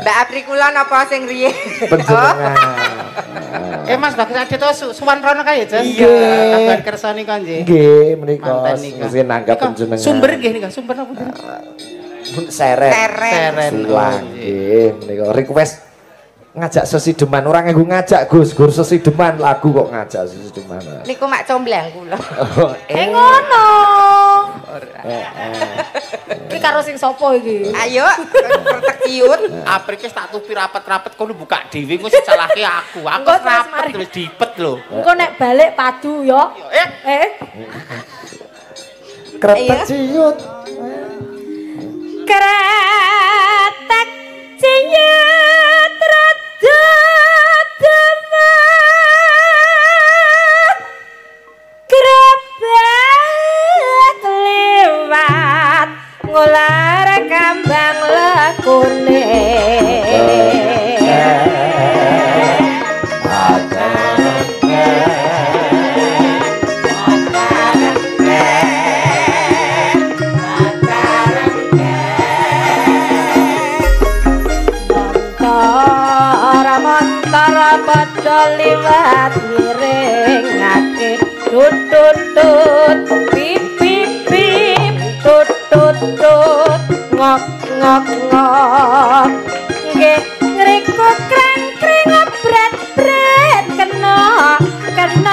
Mbak Apri kula napa sing riye? Panjenengan. Mas Bagus ade to suwan rono kae ya, Iya. Kabar kersa nika nggih. Nggih, menika sing nanggap panjenengan. Sumber nggih nika, sumber napa? Seren. Seren. Nggih, menika request ngajak sesideman ora nganggo ngajak Gus, gur sesideman lagu kok ngajak sesideman. Niku mak comblang kula. Ngono. Iki karo sing sapa iki? Ayo, kretek ciut. Apri wis tak tupi rapet-rapet kono buka dhewe wis salahke aku. Aku rapet wis dipet lho. Engko nek balik padu ya. Kretek ciut. Kretek ciut rada Grabak lewat ngular kambang lekune Montara padha liwat miringake tutut pip pip pip tutut ngok ngok ngok nggih ngriku kreng kreng bret bret kena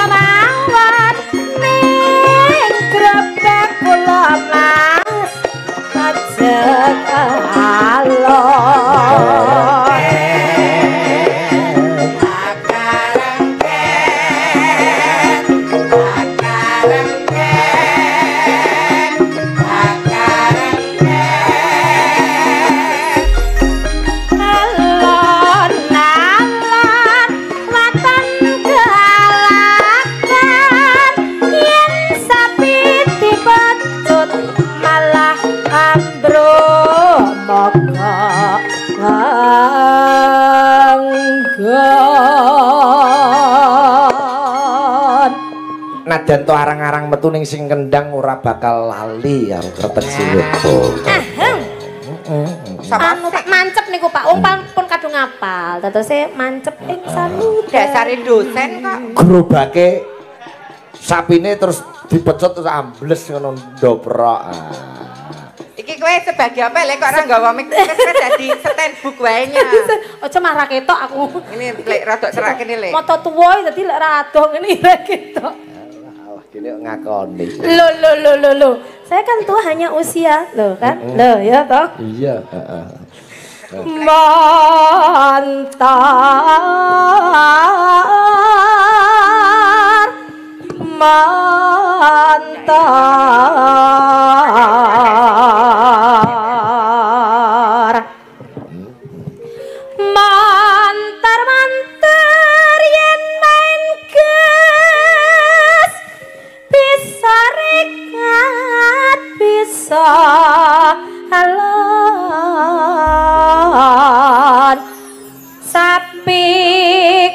mawon ning grobak kula mas ajeng alon senajan to arang-arang metu ning sing kendang ora bakal lali karo kretek siwit. Anu tak mancep niku Pak. Wong pun kadung ngapal. Dadose mancep ing salu. Dasare dosen kok. Gerobake sapine terus dipecot terus ambles ngono ndoprok. Iki kowe sebagai apa lek kok ora nggawa mik dadi stand book wae nya. Aja marah ketok aku. Ini lek rada serak kene lek. Moto tuwa dadi lek ra adoh ngene ira ketok. Alah kene ngakoni. Lo. Saya kan tua hanya usia, lo kan? Lo ya toh? Iya, Mantar yen main gas bisa rekat bisa alon sapi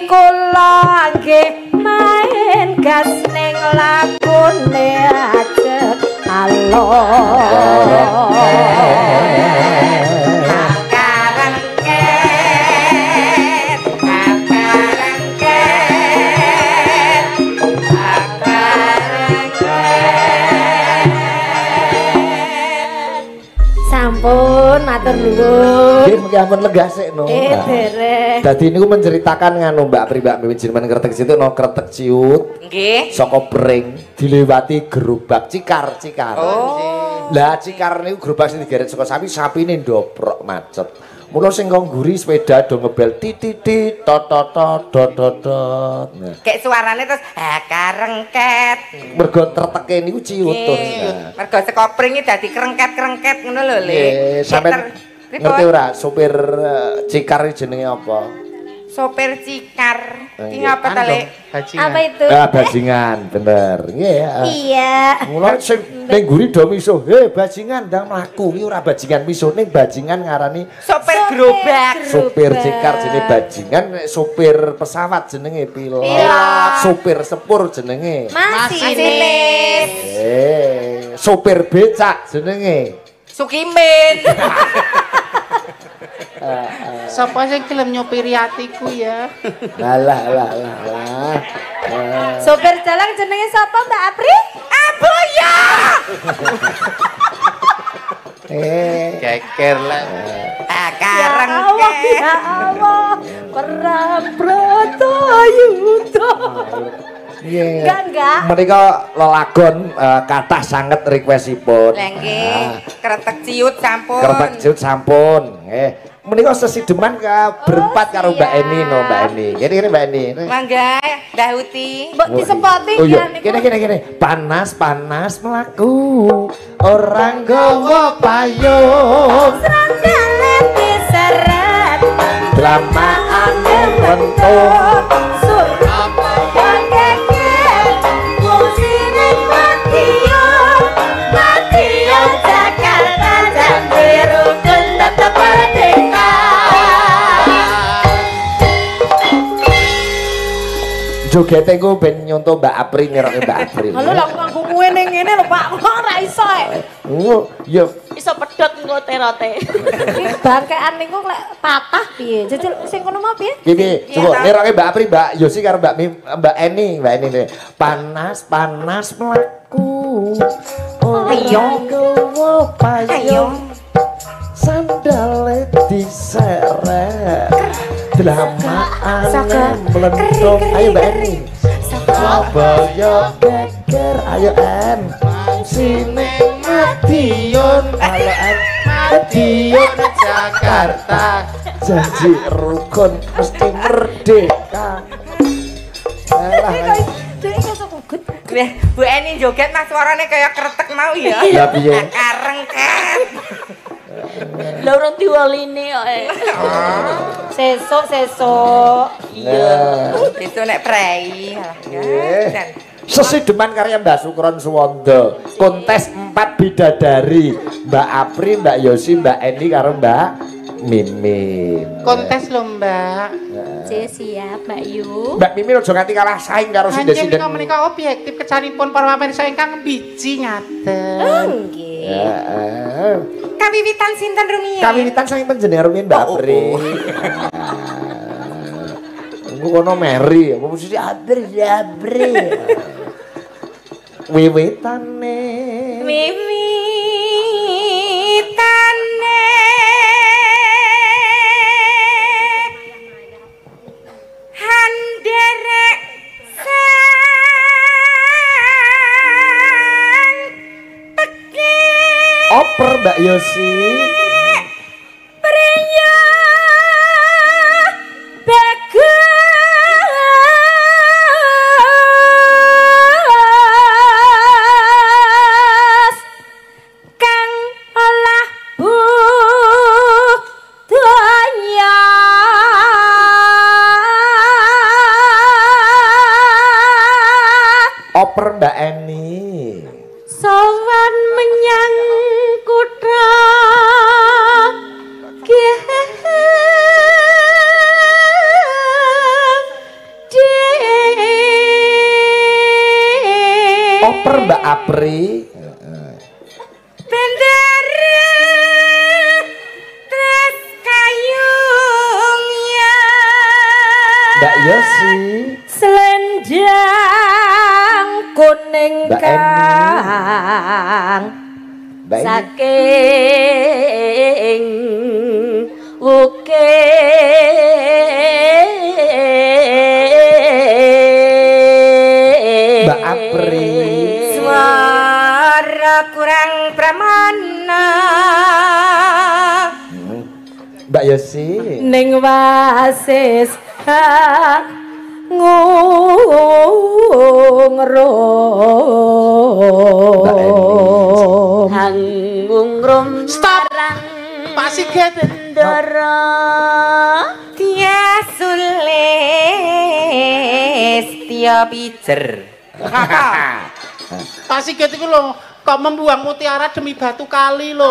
kula nggih main gas ning lakune ajeg alon sampun matur nuwun. Nggih mengki ampun lega sik no. Derek. Dadi niku menceritakan nganu Mbak Pri Mbak Mimin jenengan kretek situ no kretek ciut. Nggih. Saka Bring dilewati gerobak cikar. Oh. Lah cikar niku gerobak sing digeret saka sapi, sapine ndoprok macet. Mula sing ngguri sepeda do ngebel tititi tototot dodotot. Kayak suarane terus karengket. Mergo terteke niku ciut to. Mergo saka pring dadi krengket-krengket ngono lho, Le. Sampeyan ngerti ora sopir cikar jenenge apa? Sopir cikar. Iki ngapa ta, Le? Apa itu? Bajingan, bener. Nggih. Iya. Mula sing ning guri do misuh, bajingan ndang mlaku. Iki ora bajingan misuh ning bajingan ngarani sopir gerobak. Sopir cikar jenenge bajingan, sopir pesawat jenenge pilot. Sopir sepur jenenge Masinis. Sopir becak jenenge Sukimin. Sapa sing gelem nyopiri atiku ya? Lah. Sopir jalan jenenge sapa Mbak Apri? Abuya. Geger lah. Karengket. Ya Allah. Perang Bratayuda. Enggak. Menika lelagon kathah sanget requestipun. Lah nggih, kretek ciut sampun. Kretek ciut sampun. Nggih. Menika sesideman berempat karo Mbak Eni no, Mbak Eni. Kene Mbak Eni. Mangga, Mbah Uti. Mbok disepoti ya niku. Kene. Panas melaku. Orang nggawa payung. Serangkale diseret. Dramaane wentuk. Sur apa yang geger. Musine Madiun Jakarta jam biru tetep merdeka. Jogete ku ben nyonto Mbak Apri nyeroke Mbak Apri. Halo lha aku ngene ngene lho Pak. Ora iso. Oh, ya Iso pedhot engko terote. Iki bangkean niku lek patah piye? Jejel sing kono mau piye? Piye? Coba nyeroke Mbak Apri, Mbak Yosi karo Mbak Eni panas melaku. Ayo payung. Sandale diseret. Delamaan melentung. Ayo Mbak Eni. Abaya geger. Ayo En. Sini Madiun. Ayo En. Madiun Jakarta. Janji rukun mesti merdeka. Bu Eni joget mas suarane kaya kretek mau ya. Lah piye? Karengket. Lah ora diwaline kok. Sesuk. Iya. Itu nek prei. Alah. Sesideman karya Mbak Sukron Suwondo. Kontes 4 bidadari. Mbak Apri, Mbak Yosi, Mbak Eni karo Mbak Mimin. Kontes lho, Mbak. Siap, Mbak Yu. Mbak Mimin aja nganti kalah saing karo sindhen-sindhen. Panjenengan menika objektif kecanipun para pamirsa ingkang biji ngaten. Nggih. Heeh. Kawiwitan sinten rumiyin? Kawiwitan saking panjenengan rumiyin Mbak Apri. Engko kono Mary, apa mesti Apri. Wiwitane. Handerek sang peke Oper Mbak Yosi. priya bagus kang olah budaya Oper Mbak Eni. sowan menyang kutha Oper Mbak Apri. bendera tres kayung ya Mbak Yosi. selendang kuning Mbak Eni. kang Mbak Eni. saking Mbak Apri. suara kurang pramana Mbak Yosi. ning wasis ngungrum hangungrum Stop. Pak Sigit. ndara tiasulis tia pijer Pak Sigit iku lho kok membuang mutiara demi batu kali lho.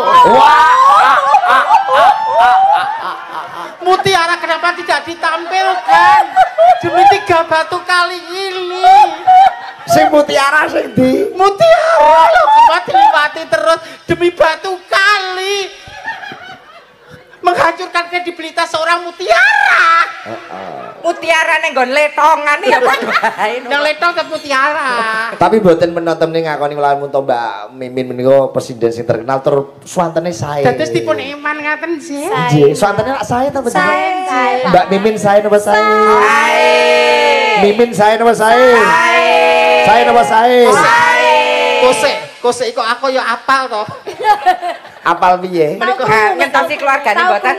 Mutiara kenapa tidak ditampilkan demi 3 batu kali ini? Sing mutiara sing di. Mutiara lho cuma diliwati terus demi batu kali. Menghancurkan kredibilitas seorang mutiara. mutiara ning nggon letongan ya padha ae Yang letong ke mutiara. Tapi mboten menonton ning ngakoni nglawan to Mbak Mimin menika presiden sing terkenal tur swantene sae. Dados dipun eman ngaten sih. Nggih, swantene lak sae ta mboten? Sae. Mbak Mimin sae napa sae? Sae. Mimin sae napa sae? Sae napa sae? Kose iku aku ya apal to. Apal piye? ngentosi keluargane mboten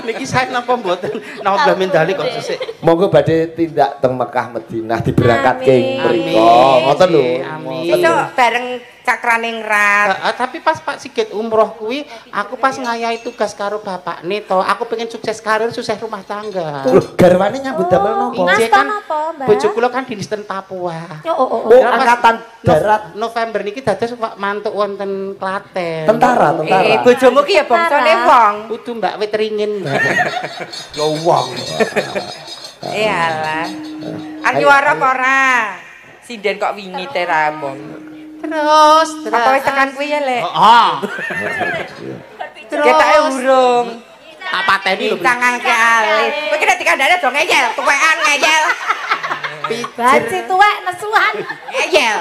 Niki saya napa mboten napa mendali kok sesuk. Monggo badhe tindak teng Mekah Madinah diberangkatke Amin. mriku. Ngoten lho. Amin. sesuk bareng cakraning rat Tapi pas Pak Sigit umroh kuwi aku pas ngayahi tugas karo bapakne to. Aku pengen sukses karir, sukses rumah tangga. Loh, garwane nyambut damel napa? Ije Nasta kan napa, Mbak? bojo kula kan di Listen Papua. Oh. Oh, angkatan darat. November niki dados Pak mantuk wonten Klaten. Tentara. bojomu ki ya bangsane wong Kudu Mbak wit ringin. Ya wong. iyalah an nyuara apa ora sinden kok wingi te ramon Terus apa wis tekan kuwi ya lek Oh. ketake urung Tak pateni lho. tangan ke alit kowe ki nek dikandane do ngeyel tuwekan ngeyel Baci tuwek nesuhan. ngeyel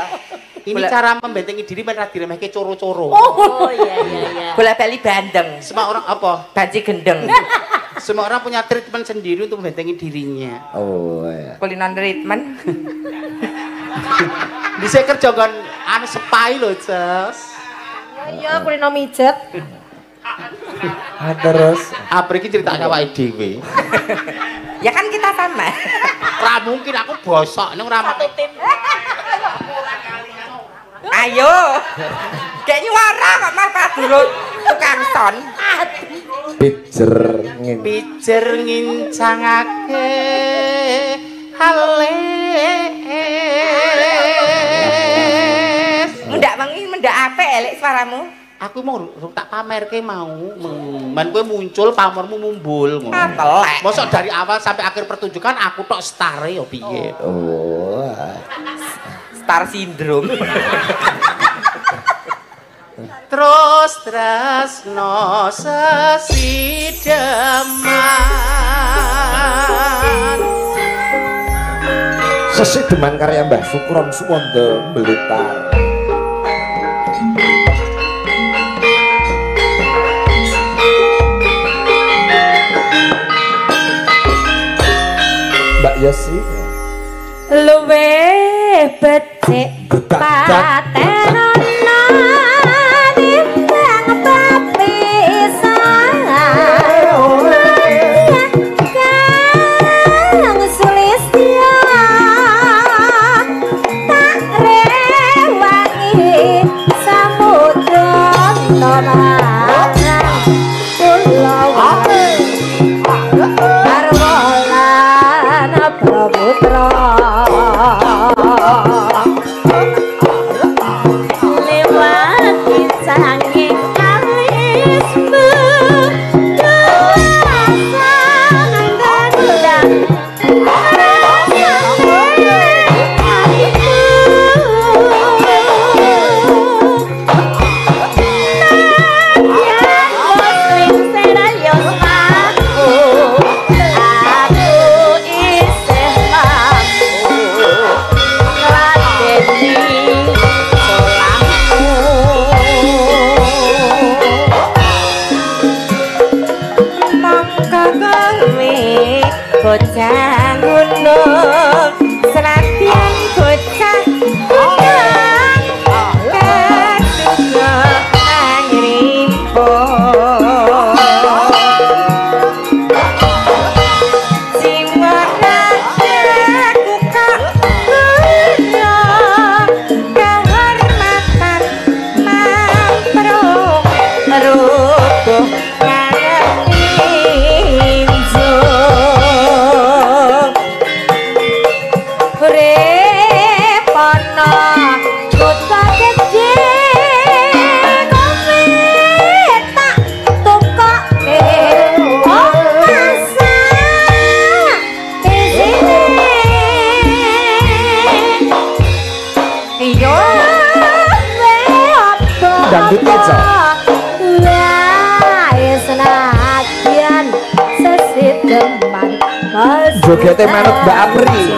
Ini cara membentengi diri men ra diremehke coro-coro. Oh iya. bola bali bandeng Semua orang apa? banci gendeng Semua orang punya treatment sendiri untuk membentengi dirinya. Oh ya. kulinan treatment Bisa kerja kan anu sepai lho, Ces. Iya, kulino mijet. Terus Apa iki ceritanya awake dhewe? ya kan kita sama Ora mungkin aku bosok ning ora Satu tim. ayo kayak nyuara kok mas padurut tukang son pijer ngin. pijer ngincangake hales. mendak wengi mendak apik elek suaramu Aku mau tak pamerke mau. Men kowe muncul pamormu mumbul ngono. Telek. Mosok dari awal sampai akhir pertunjukan aku tok star ya piye? Oh. Star syndrome. Terus tresno sesideman. Sesideman karya Mbah Sukron Suwondo Blitar. Mbak Yosi luwe becik patenan nimbang papisan kang sulistya tak rewangi samudra marang kula Praputra lewat kisahing alismu doasan gandang bocah gunung senadyan bocah gunung kaduga angrimpo simara aku kok guna kehormatan mamprong rubuh dangdut kejo senadyan sesideman jogete manut Mbak Apri.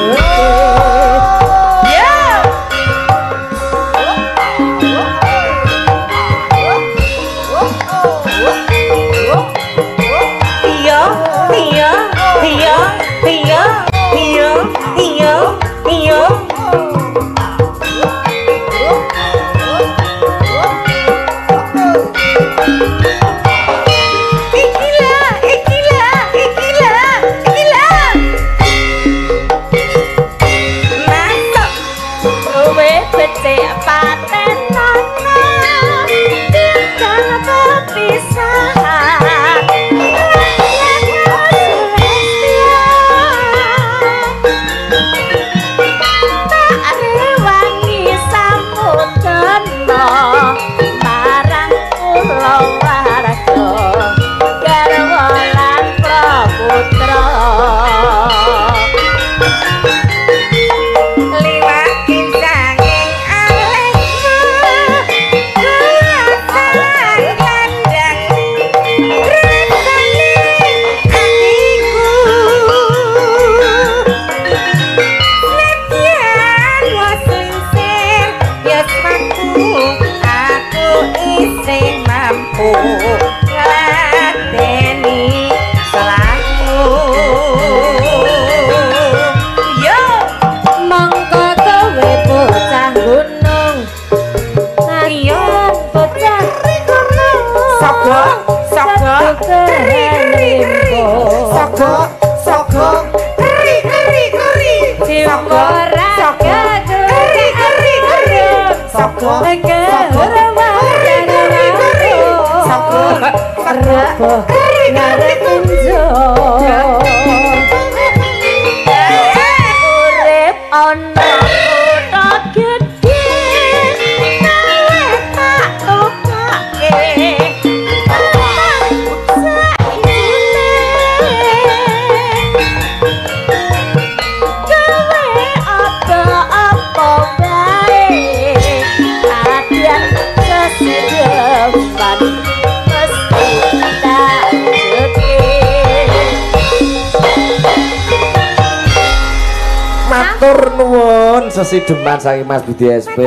Matur nuwun sesideman saking Mas Budi SP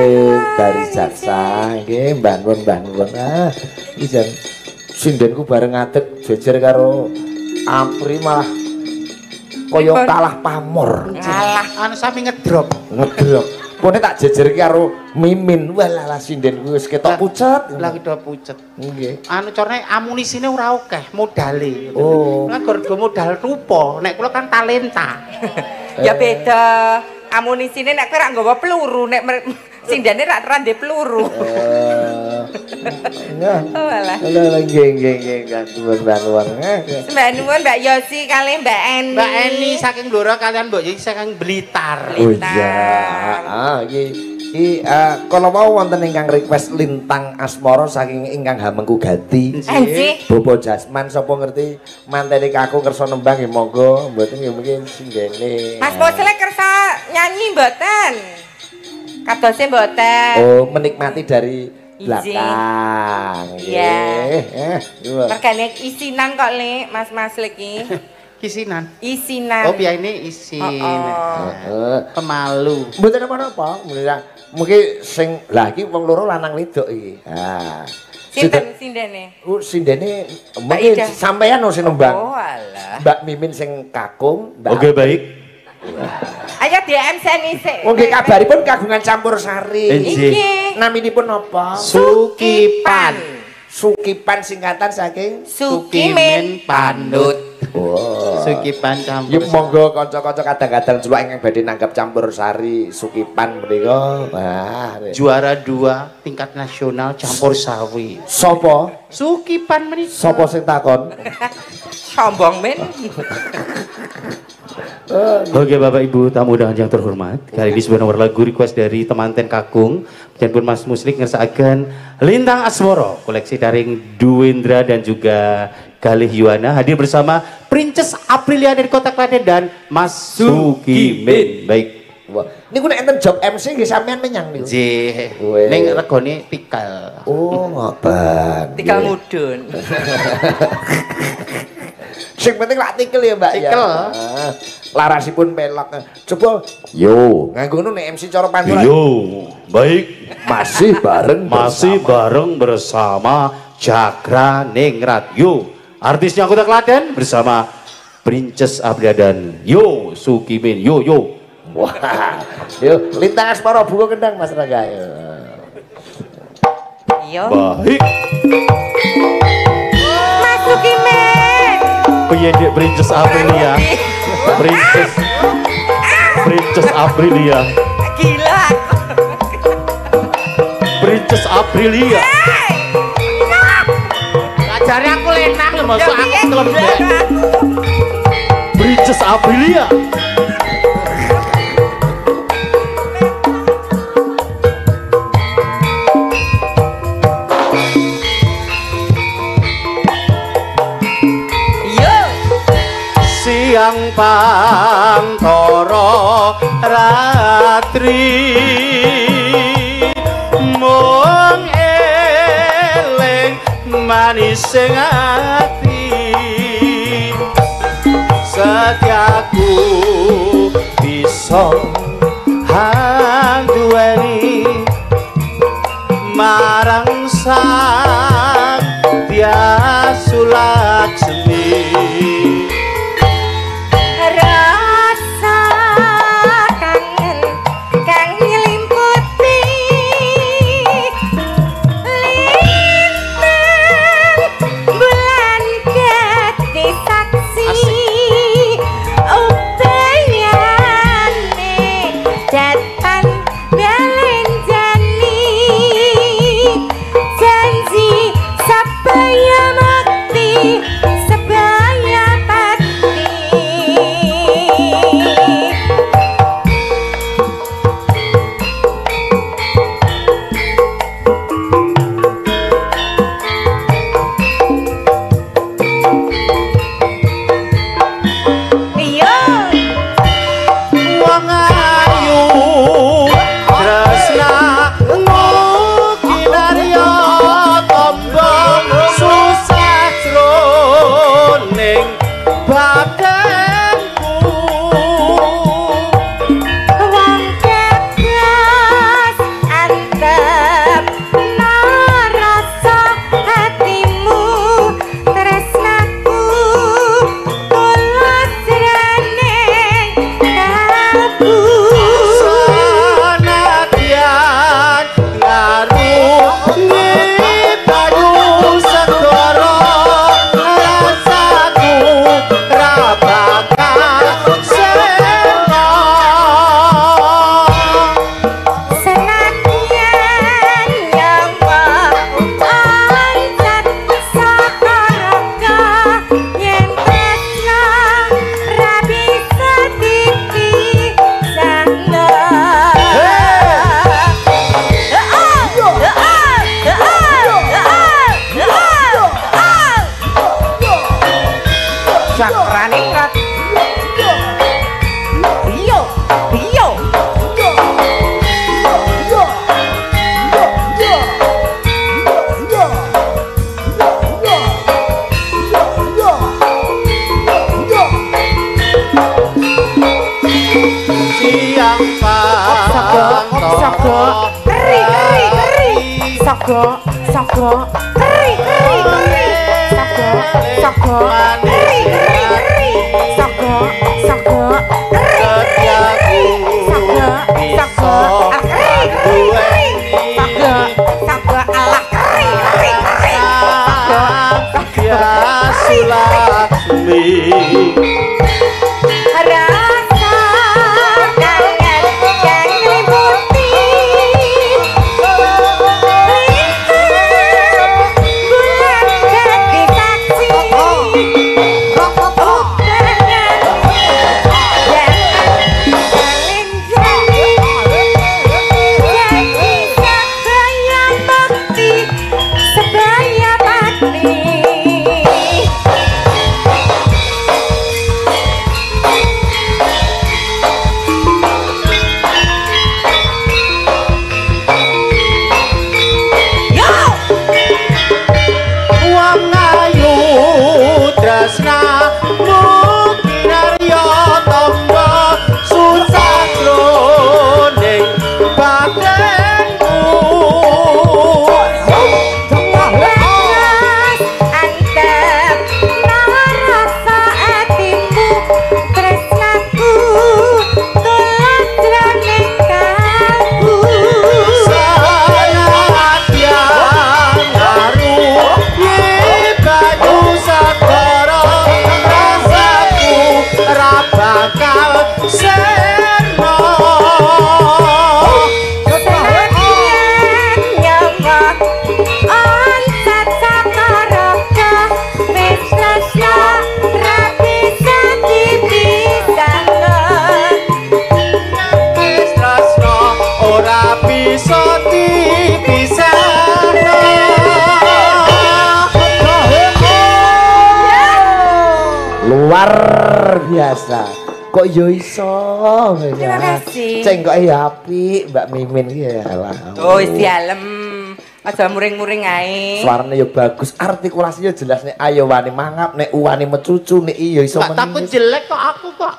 dari Jaksa nggih mbah nuwun. Iki jan sindenku bareng ngadeg jejer karo Apri malah kaya kalah pamor. Kalah anu sami ngedrop. Kone tak jejerke karo Mimin. Walah sindenku wis ketok pucet. Lah ketok pucet. Nggih. Anu corne amunisine ora akeh modale. Oh. Lah gorgo modal rupa, nek kula kan talenta. Ya beda. Amunisine nek kowe ra nggawa peluru, nek sindene ra terande peluru. Nah. Oh alah. Lah nggih nuwun. Mbak nuwun Mbak Yosi kalih Mbak Eni. Mbak Eni saking Blora kalian Mbok Yosi saking Blitar. Oh iya. Iki kala wau wonten ingkang request lintang asmara saking ingkang Hamengku Gati. Nggih. Bobo Jasman sapa ngerti mantene kakung kersa nembang nggih monggo, mboten nggih mungkin sindene. Mas Poslek kersa nyanyi mboten? Kadose mboten. Oh, menikmati dari belakang. Iya. Nggih. Mergane isinan kok Le, Mas Lek iki. Kisinan. Isinan. Oh, biayane isin. Pemalu. Mboten apa-apa, mungkin sing lah iki wong loro lanang wedok iki. Sinten sindene? Sindene mungkin sampean sing nembang. Oh alah. Mbak Mimin sing kakung. Oke, baik. Ayo DM seni sik. Nggih kabaripun kagungan campur sari. Iki naminipun apa? Sukipan. Sukipan singkatan saking Sukimin Pandut. Oh. Sukipan campur. Yuk monggo kanca-kanca kadang-kadang celuk ingkang badhe nanggap campur sari Sukipan menika. Wah, Juara 2 tingkat nasional campur sawi. sapa? Sukipan menika. Sapa sing takon? sombong men. Oke Bapak Ibu tamu undangan yang terhormat, kali ini sebuah nomor lagu request dari temanten kakung dan pun Mas Muslik ngersakaken Lintang Asmoro koleksi daring Duwendra dan juga Galih Yuwana hadir bersama Princess Aprilia dari Kota Klaten dan Mas Sukimin. Baik. Wah, niku nek enten job MC nggih sampean menyang niku. Nggih. Weh. Ning regane tikal. Oh, ngoten. Tikal mudun. Sing penting lak tikel ya, Mbak Tikel. ya. Larasipun pelok. Coba yo, nganggo ngono nek MC cara pantulan. Yo, baik. Masih bareng bersama Jagra Ningrat. Yo, artisnya Kota Klaten bersama Princess Aprilia dan Yo Sukimin. Yo. Wah. Yo, Lintang Asmara buka kendang Mas Rangga. Yo. Baik. Mas Sukimin. Piye Dek Princess Aprilia? Princess Aprilia. Gila. Princess Aprilia. Ajare aku lenang lho masuk aku kelembek. Princess Aprilia. Siang pantoro ratri mung eling manis sing ati setiaku bisa handuweni marang sang Hyang Laksmi. Rasa kangen kang nyelimputi lintang bulan dadi saksi upayane datan belenjani janji sapaya mati Sago, sago, keri, keri, keri. Sago, sago, keri, keri, keri. Sago, sago, keri, keri, keri. Sago, sago, keri, keri, keri. Sago, sago, ala keri, keri, keri. Sago, ya Sulaksmi. rasa kangen yang liputi bulan jadi saksi sebaya bakti. Wong ayu tresna mukinarya tangga susah jroning batenku. Balas antep narasa atimu tresnaku tulus jroning kalbu. Sanadyan ngaru bayu sagara rasaku ra bakal seno. Senadyan nyawa onsat sakaraga wis tresna ra bisa dipisahno. Wis tresno ora bisa dipisahno. Luar biasa. Kok yo iso? Terima kasih. Cengkoke ya apik, Mbak Mimin iki ya lah. Oh, wis dialem. Aja muring-muring ae. Suarane yo bagus, artikulasinya jelas nek ayo wani mangap, nek uwani mecucu, nek iya iso Gak takut jelek kok aku kok.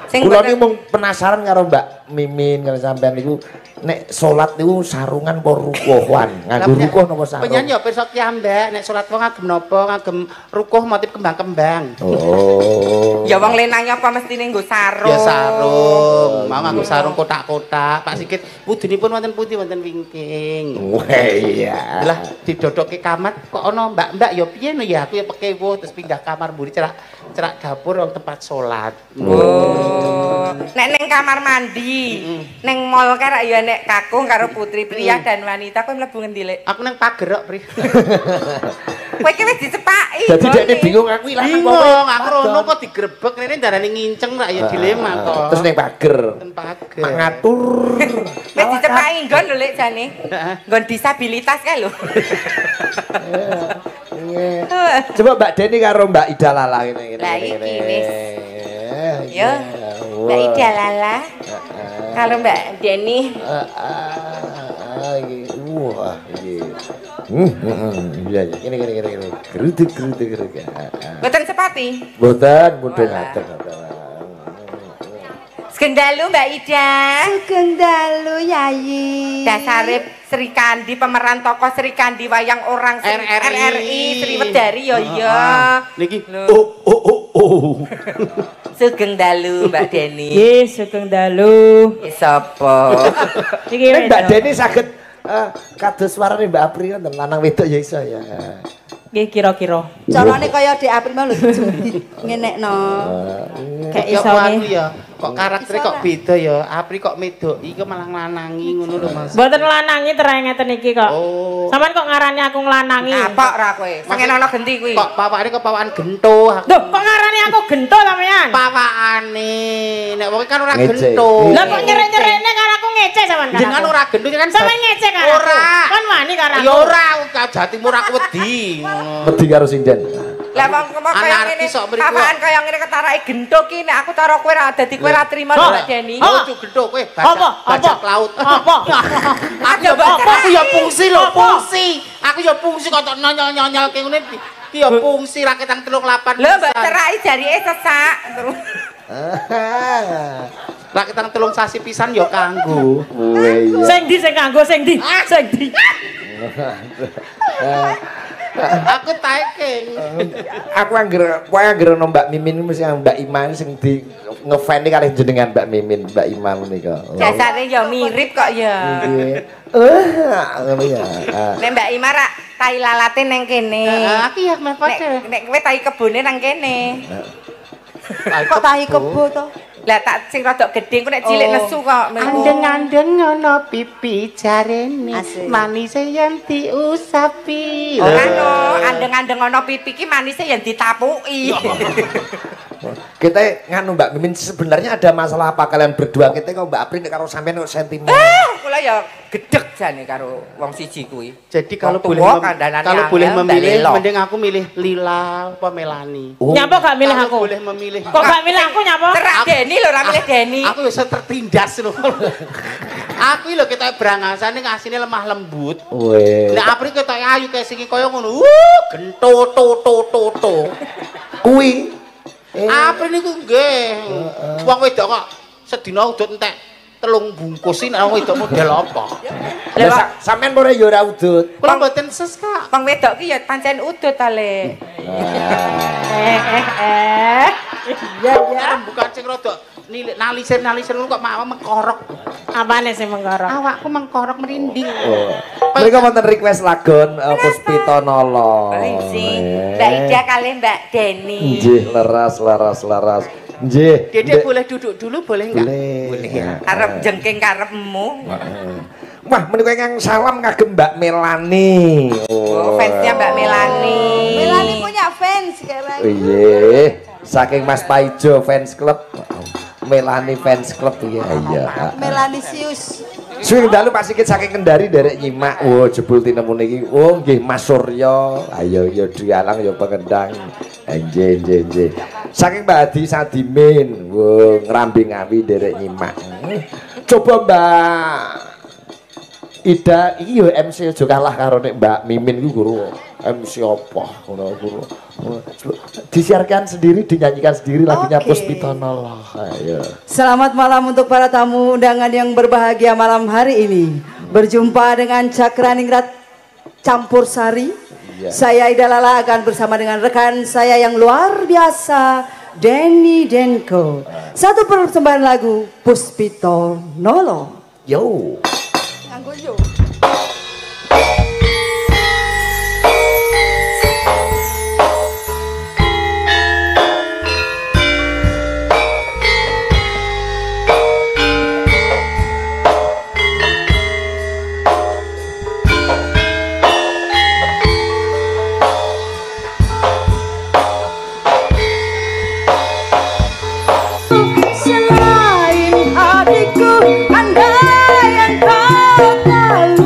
Sing Kula boten- niku mung penasaran karo Mbak Mimin karo sampean niku nek salat niku sarungan apa rukuhan? Nganggo rukuh napa sarung? Penyanyi ya pirsa ki ambek nek salat wong ngagem napa ngagem rukuh motif kembang-kembang. Oh. Ya wong lenangnya apa mestine nggo sarung. Ya sarung, mau nganggo sarung kotak-kotak. Pak Sikit pudunipun wonten putih wonten wingking. Wah iya. Lah didodoke kamar kok ana mbak-mbak ya piye no ya aku ya pekewuh terus pindah kamar mburi cerak dapur wong tempat salat. Oh. Nek ning kamar mandi, ning mall karak ya nek kakung karo putri pria dan wanita kowe mlebu ngendi Lek? Aku nang pager kok, Pri. Kowe iki wis dicepaki. Jadi Boni. dekne bingung aku ilang Bingung, aku rono kok digrebek rene darane nginceng rak ya dilema kok. Terus ning pager. Ten pager. Mak ngatur. Wis dicepaki nggon lho Lek jane. Nggon disabilitas kae lho. Coba Mbak Deni karo Mbak Ida Lala ngene. Lah iki wis. Yo. Mbak Ida Lala. Kalau Mbak Deni Wah, iki. Iya, ini. Geruduk. mboten sepati. Boten mudhe ngaten. Skendalu Mbak Ida. Gendalu Yayi. Dasare Sri Kandi pemeran tokoh Sri Kandi wayang orang RRI Sri Wedari ya iya. Niki. Oh. Sugeng dalu Mbak Deni. Nggih, sugeng dalu. Sapa? Iki Nek Mbak Deni saged kados suarane Mbak Apri wonten lanang wedok ya iso ya. Nggih kira-kira. Carane kaya Dek April mau lho ngenekno. Kayak Ya iso anu nggih. ya, kok karaktere kok beda ya. Apri kok medok, iki malah nglanangi ngono lho Mas. Mboten lanangi terang ngeten iki kok. Oh. Sampeyan kok ngarani aku nglanangi? Apok ra kowe? Pengen ana genti kuwi. Kok pawakane kok pawakan gento. Loh, kok ngarani aku gento sampeyan? Pawakane, nek wong kan ora Ngece. gento. Lah kok nyerek-nyerekne karo aku ngece sampeyan kan? Jenengan ora gento kan Sampeyan ngece karo aku. Ora. Kan wani karo aku. Ya ora, Jawa Timur aku wedi. Wedi karo sinden. Lah wong kaya ngene. Anarkis kok mriku. Apaan kaya ngene ketarake gento ki nek aku cara kowe ra dadi kowe ra trima lho Mbak Deni. Oh, gento kowe bajak laut. Apa? Aku ya aku ya fungsi lho, fungsi. Aku ya fungsi kok nyonyol-nyonyol ki ngene. Ki ya fungsi raketan 38. Lho Mbak cerai jarike sesak terus. Lah ketang telung sasi pisan ya kanggo. Sing ndi sing kanggo sing ndi? Sing ndi? Aku taking. Aku angger ono Mbak Mimin mesti Mbak Iman sing di ngefan kalih jenengan Mbak Mimin, Mbak Iman nika. Jasane ya mirip kok ya. Nggih. Ngono ya. Nek Mbak Ima rak tai lalate nang kene. Aku ya meh padha. Nek kowe tai kebone nang kene. Kok tahi kebo to? Lah tak sing rada gedhe ku nek cilik nesu kok. Andeng-andeng ngono pipi jarene. Manise yen diusapi. Ora no, andeng-andeng ana pipi ki manise yen ditapuki. Kita nganu Mbak Mimin sebenarnya ada masalah apa kalian berdua? Kita kok Mbak Apri nek karo sampean kok sentimen. Kula ya gedeg jane karo wong siji kuwi. Jadi kalau boleh memilih mending aku milih Lila apa Melani. Nyapa gak milih aku? Boleh memilih. Kok gak milih aku nyapa? Terak Deni lho ora milih Deni. Aku wis tertindas lho. Aku lho ketok brangasane ngasine lemah lembut. Weh. Nek Apri ketok ayu kayak sing kaya ngono. Gento to. Kuwi Apri niku nggih. Wong wedok kok sedina udut entek 3 bungkus nek wong wedok model apa? Lah sampean ora ya ora udut. Kula mboten ses kok. Wong wedok ki ya pancen udut ta Le. Ya bukan sing rada nalisir kok mawa mengkorok. Apane sing mengkorok? Awakku mengkorok merinding. Mereka wonten request lagon Puspita Nolo. Mbak Ida kali Mbak Deni. Nggih, leras. Nggih. Dedek boleh duduk dulu boleh enggak? Boleh. Arep jengking karepmu. Wah, menika ingkang salam kagem Mbak Melani. Oh, fansnya Mbak Melani. Melani punya fans sekarang. Iya, saking Mas Paijo fans club. Melani fans club ya. Iya. Melanisius. Swing dalu Pak Sikit saking Kendari derek nyimak. Oh, jebul tinemu niki. Oh, nggih Mas Suryo. Ayo ya dialang ya pengendang. Nggih. Saking Mbak Adi Sadimin. Oh, ngrambi ngawi derek nyimak. Coba Mbak Ida iki yo MC aja kalah karo nek Mbak Mimin ku guru MC apa ngono guru. Disiarkan sendiri, dinyanyikan sendiri lagunya Puspita Nolo. Ayo. Selamat malam untuk para tamu undangan yang berbahagia malam hari ini. Berjumpa dengan Cakraningrat Campur Sari. Saya Ida Lala akan bersama dengan rekan saya yang luar biasa, Denny Denko. Satu persembahan lagu Puspita Nolo. Yo. Selain adikku, Anda yang kau tahu.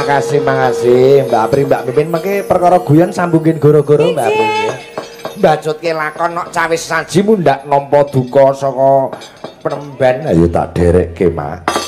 makasih Mbak Apri Mbak Mimin mengke perkara guyon sambungin goro-goro Mbak Apri. Mbacutke lakon nok cawis saji mundak nampa duka saka penemben ayo tak derekke Mak.